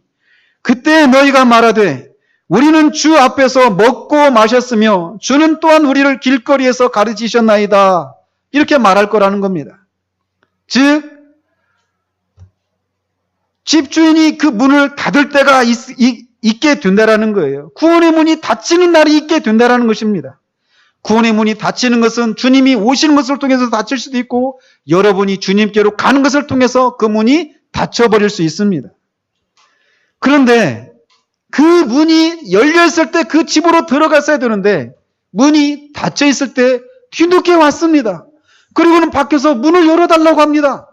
그때 너희가 말하되 우리는 주 앞에서 먹고 마셨으며 주는 또한 우리를 길거리에서 가르치셨나이다. 이렇게 말할 거라는 겁니다. 즉 집주인이 그 문을 닫을 때가 있게 된다라는 거예요. 구원의 문이 닫히는 날이 있게 된다라는 것입니다. 구원의 문이 닫히는 것은 주님이 오시는 것을 통해서 닫힐 수도 있고 여러분이 주님께로 가는 것을 통해서 그 문이 닫혀버릴 수 있습니다. 그런데 그 문이 열려있을 때 그 집으로 들어갔어야 되는데 문이 닫혀있을 때 뒤늦게 왔습니다. 그리고는 밖에서 문을 열어달라고 합니다.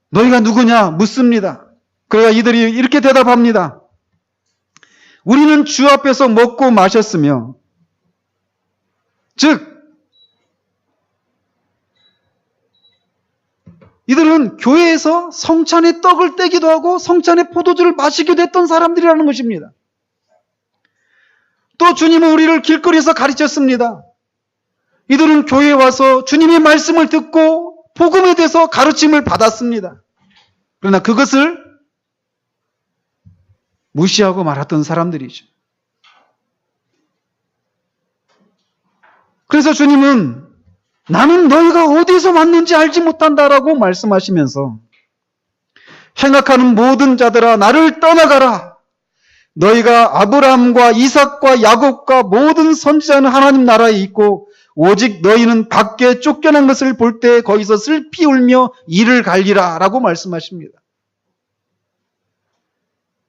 너희가 누구냐? 묻습니다. 그러자 이들이 이렇게 대답합니다. 우리는 주 앞에서 먹고 마셨으며 즉 이들은 교회에서 성찬의 떡을 떼기도 하고 성찬의 포도주를 마시기도 했던 사람들이라는 것입니다. 또 주님은 우리를 길거리에서 가르쳤습니다. 이들은 교회에 와서 주님의 말씀을 듣고 복음에 대해서 가르침을 받았습니다. 그러나 그것을 무시하고 말았던 사람들이죠. 그래서 주님은 나는 너희가 어디서 왔는지 알지 못한다라고 말씀하시면서 행악하는 모든 자들아 나를 떠나가라. 너희가 아브라함과 이삭과 야곱과 모든 선지자는 하나님 나라에 있고 오직 너희는 밖에 쫓겨난 것을 볼 때 거기서 슬피 울며 이를 갈리라 라고 말씀하십니다.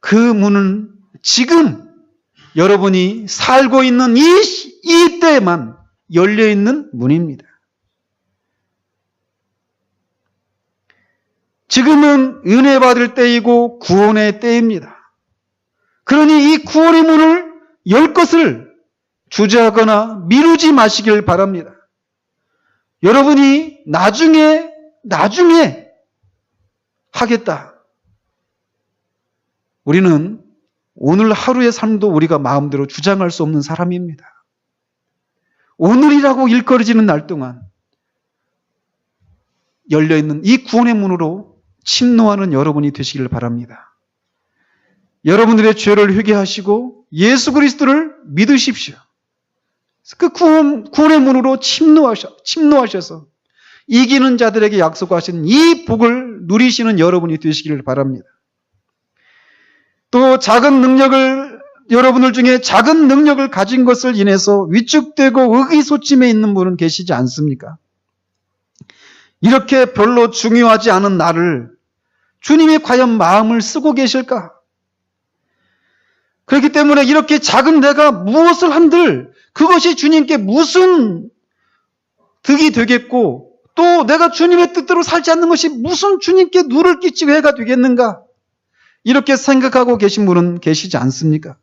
그 문은 지금 여러분이 살고 있는 이 때에만 열려있는 문입니다. 지금은 은혜 받을 때이고 구원의 때입니다. 그러니 이 구원의 문을 열 것을 주저하거나 미루지 마시길 바랍니다. 여러분이 나중에 하겠다. 우리는 오늘 하루의 삶도 우리가 마음대로 주장할 수 없는 사람입니다. 오늘이라고 일컬어지는 날 동안 열려있는 이 구원의 문으로 침노하는 여러분이 되시길 바랍니다. 여러분들의 죄를 회개하시고 예수 그리스도를 믿으십시오. 그 구원의 문으로 침노하셔서 이기는 자들에게 약속하신 이 복을 누리시는 여러분이 되시기를 바랍니다. 또 여러분들 중에 작은 능력을 가진 것을 인해서 위축되고 의기소침해 있는 분은 계시지 않습니까? 이렇게 별로 중요하지 않은 나를 주님이 과연 마음을 쓰고 계실까? 그렇기 때문에 이렇게 작은 내가 무엇을 한들 그것이 주님께 무슨 득이 되겠고 또 내가 주님의 뜻대로 살지 않는 것이 무슨 주님께 누를 끼치고 해가 되겠는가? 이렇게 생각하고 계신 분은 계시지 않습니까?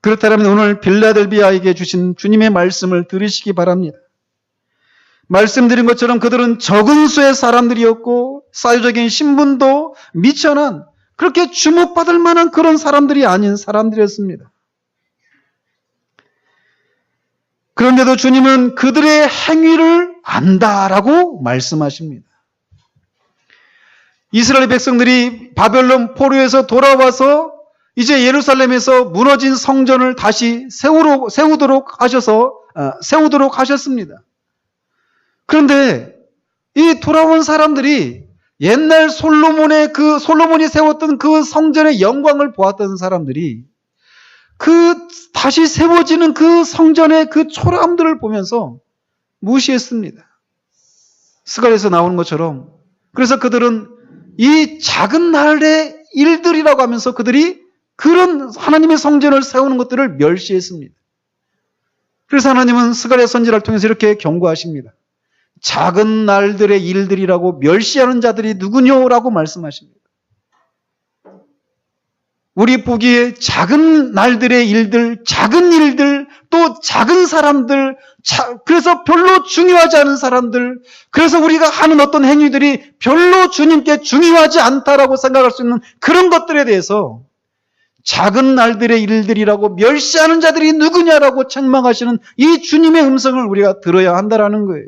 그렇다면 오늘 빌라델비아에게 주신 주님의 말씀을 들으시기 바랍니다. 말씀드린 것처럼 그들은 적은 수의 사람들이었고 사회적인 신분도 미천한 그렇게 주목받을 만한 그런 사람들이 아닌 사람들이었습니다. 그런데도 주님은 그들의 행위를 안다라고 말씀하십니다. 이스라엘 백성들이 바벨론 포로에서 돌아와서 이제 예루살렘에서 무너진 성전을 다시 세우도록 하셨습니다. 그런데 이 돌아온 사람들이 옛날 솔로몬이 세웠던 그 성전의 영광을 보았던 사람들이 다시 세워지는 그 성전의 그 초라함들을 보면서 무시했습니다. 스갈에서 나오는 것처럼. 그래서 그들은 이 작은 날의 일들이라고 하면서 그들이 그런 하나님의 성전을 세우는 것들을 멸시했습니다. 그래서 하나님은 스가랴 선지자를 통해서 이렇게 경고하십니다. 작은 날들의 일들이라고 멸시하는 자들이 누구뇨라고 말씀하십니다. 우리 보기에 작은 날들의 일들, 작은 일들, 또 작은 사람들, 그래서 별로 중요하지 않은 사람들, 그래서 우리가 하는 어떤 행위들이 별로 주님께 중요하지 않다라고 생각할 수 있는 그런 것들에 대해서 작은 날들의 일들이라고 멸시하는 자들이 누구냐라고 책망하시는 이 주님의 음성을 우리가 들어야 한다라는 거예요.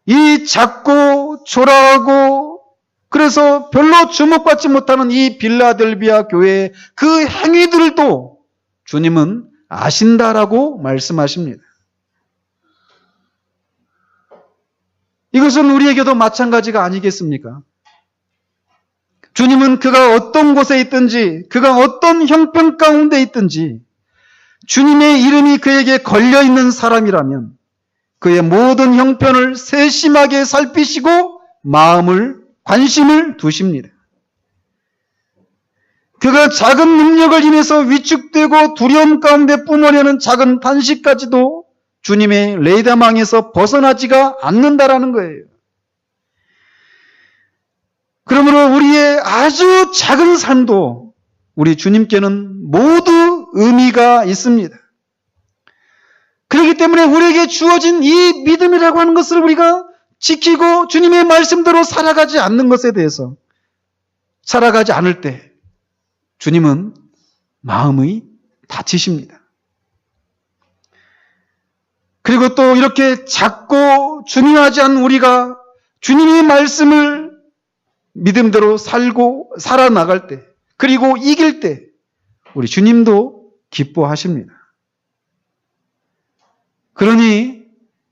이 작고 초라하고 그래서 별로 주목받지 못하는 이 빌라델비아 교회의 그 행위들도 주님은 아신다라고 말씀하십니다. 이것은 우리에게도 마찬가지가 아니겠습니까? 주님은 그가 어떤 곳에 있든지, 그가 어떤 형편 가운데 있든지, 주님의 이름이 그에게 걸려있는 사람이라면 그의 모든 형편을 세심하게 살피시고 관심을 두십니다. 그가 작은 능력을 인해서 위축되고 두려움 가운데 뿜어내는 작은 탄식까지도 주님의 레이다망에서 벗어나지가 않는다라는 거예요. 그러므로 우리의 아주 작은 삶도 우리 주님께는 모두 의미가 있습니다. 그렇기 때문에 우리에게 주어진 이 믿음이라고 하는 것을 우리가 지키고 주님의 말씀대로 살아가지 않는 것에 대해서 살아가지 않을 때 주님은 마음이 다치십니다. 그리고 또 이렇게 작고 중요하지 않은 우리가 주님의 말씀을 믿음대로 살아나갈 때, 그리고 이길 때 우리 주님도 기뻐하십니다. 그러니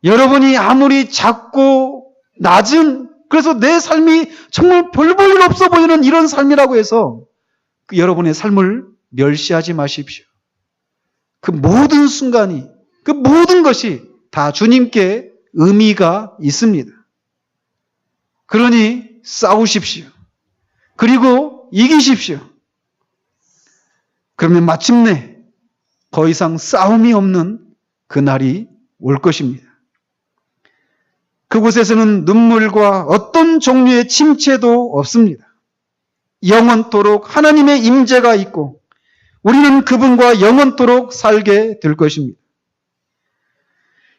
여러분이 아무리 작고 낮은, 그래서 내 삶이 정말 별 볼 일 없어 보이는 이런 삶이라고 해서 그 여러분의 삶을 멸시하지 마십시오. 그 모든 순간이, 그 모든 것이 다 주님께 의미가 있습니다. 그러니 싸우십시오. 그리고 이기십시오. 그러면 마침내 더 이상 싸움이 없는 그날이 올 것입니다. 그곳에서는 눈물과 어떤 종류의 침체도 없습니다. 영원토록 하나님의 임재가 있고 우리는 그분과 영원토록 살게 될 것입니다.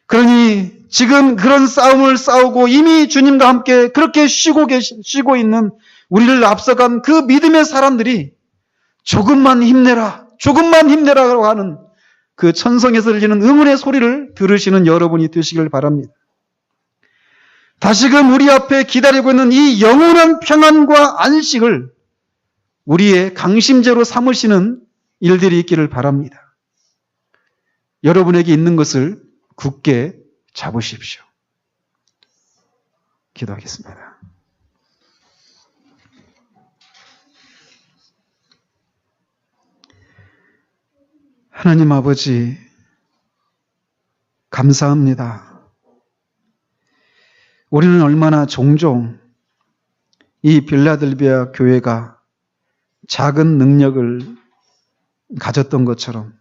그러니 지금 그런 싸움을 싸우고 이미 주님과 함께 그렇게 쉬고 있는 우리를 앞서간 그 믿음의 사람들이 조금만 힘내라고 하는 그 천성에서 들리는 응원의 소리를 들으시는 여러분이 되시길 바랍니다. 다시금 우리 앞에 기다리고 있는 이 영원한 평안과 안식을 우리의 강심제로 삼으시는 일들이 있기를 바랍니다. 여러분에게 있는 것을 굳게 잡으십시오. 기도하겠습니다. 하나님 아버지, 감사합니다. 우리는 얼마나 종종 이 빌라델비아 교회가 작은 능력을 가졌던 것처럼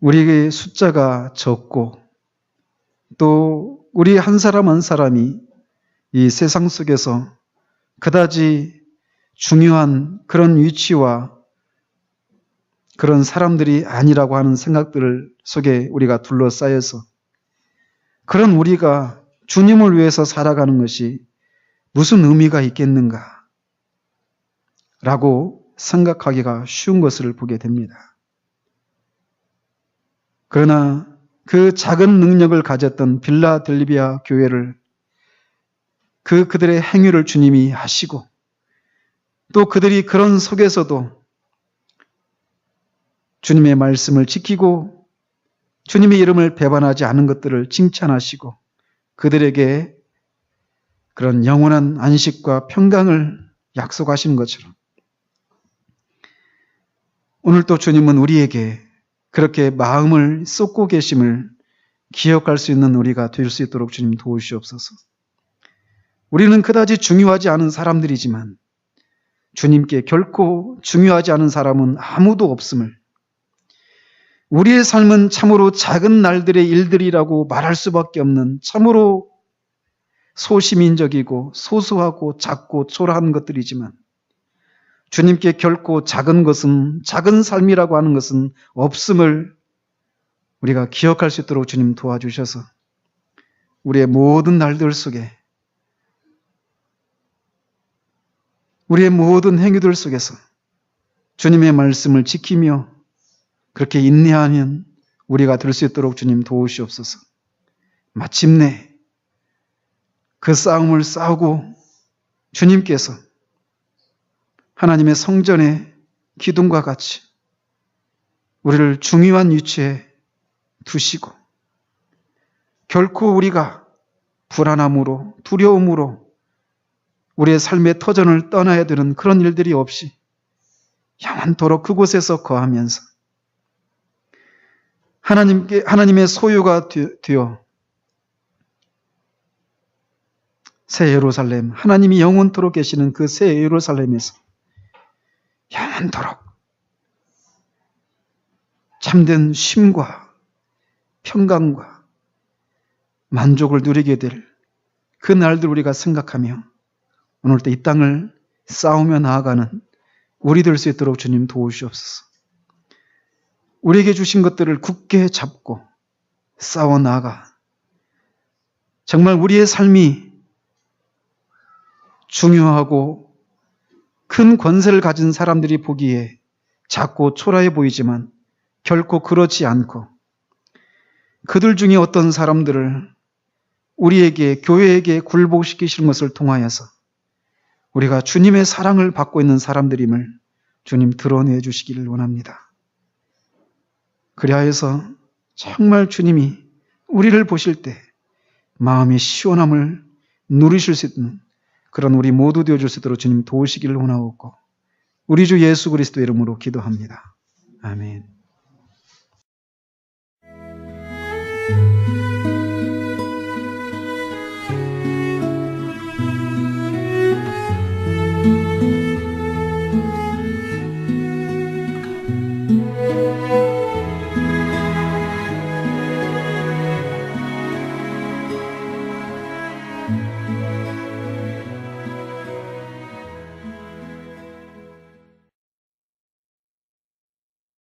우리의 숫자가 적고 또 우리 한 사람 한 사람이 이 세상 속에서 그다지 중요한 그런 위치와 그런 사람들이 아니라고 하는 생각들 속에 우리가 둘러싸여서 그런 우리가 주님을 위해서 살아가는 것이 무슨 의미가 있겠는가 라고 생각하기가 쉬운 것을 보게 됩니다. 그러나 그 작은 능력을 가졌던 빌라델비아 교회를 그들의 행위를 주님이 하시고 또 그들이 그런 속에서도 주님의 말씀을 지키고 주님의 이름을 배반하지 않은 것들을 칭찬하시고 그들에게 그런 영원한 안식과 평강을 약속하시는 것처럼 오늘 또 주님은 우리에게 그렇게 마음을 쏟고 계심을 기억할 수 있는 우리가 될 수 있도록 주님 도우시옵소서. 우리는 그다지 중요하지 않은 사람들이지만 주님께 결코 중요하지 않은 사람은 아무도 없음을, 우리의 삶은 참으로 작은 날들의 일들이라고 말할 수밖에 없는 참으로 소시민적이고 소소하고 작고 초라한 것들이지만 주님께 결코 작은 것은, 작은 삶이라고 하는 것은 없음을 우리가 기억할 수 있도록 주님 도와주셔서 우리의 모든 날들 속에, 우리의 모든 행위들 속에서 주님의 말씀을 지키며 그렇게 인내하는 우리가 될 수 있도록 주님 도우시옵소서. 마침내 그 싸움을 싸우고 주님께서 하나님의 성전의 기둥과 같이 우리를 중요한 위치에 두시고 결코 우리가 불안함으로 두려움으로 우리의 삶의 터전을 떠나야 되는 그런 일들이 없이 영원토록 그곳에서 거하면서 하나님의 소유가 되어 새 예루살렘, 하나님이 영원토록 계시는 그 새 예루살렘에서 영원토록 참된 쉼과 평강과 만족을 누리게 될 그 날들 우리가 생각하며 오늘도 이 땅을 싸우며 나아가는 우리 될 수 있도록 주님 도우시옵소서. 우리에게 주신 것들을 굳게 잡고 싸워 나아가 정말 우리의 삶이 중요하고 큰 권세를 가진 사람들이 보기에 작고 초라해 보이지만 결코 그렇지 않고 그들 중에 어떤 사람들을 우리에게, 교회에게 굴복시키시는 것을 통하여서 우리가 주님의 사랑을 받고 있는 사람들임을 주님 드러내 주시기를 원합니다. 그리하여서 정말 주님이 우리를 보실 때 마음의 시원함을 누리실 수 있는 그런 우리 모두 되어줄 수 있도록 주님 도우시기를 원하옵고 우리 주 예수 그리스도의 이름으로 기도합니다. 아멘.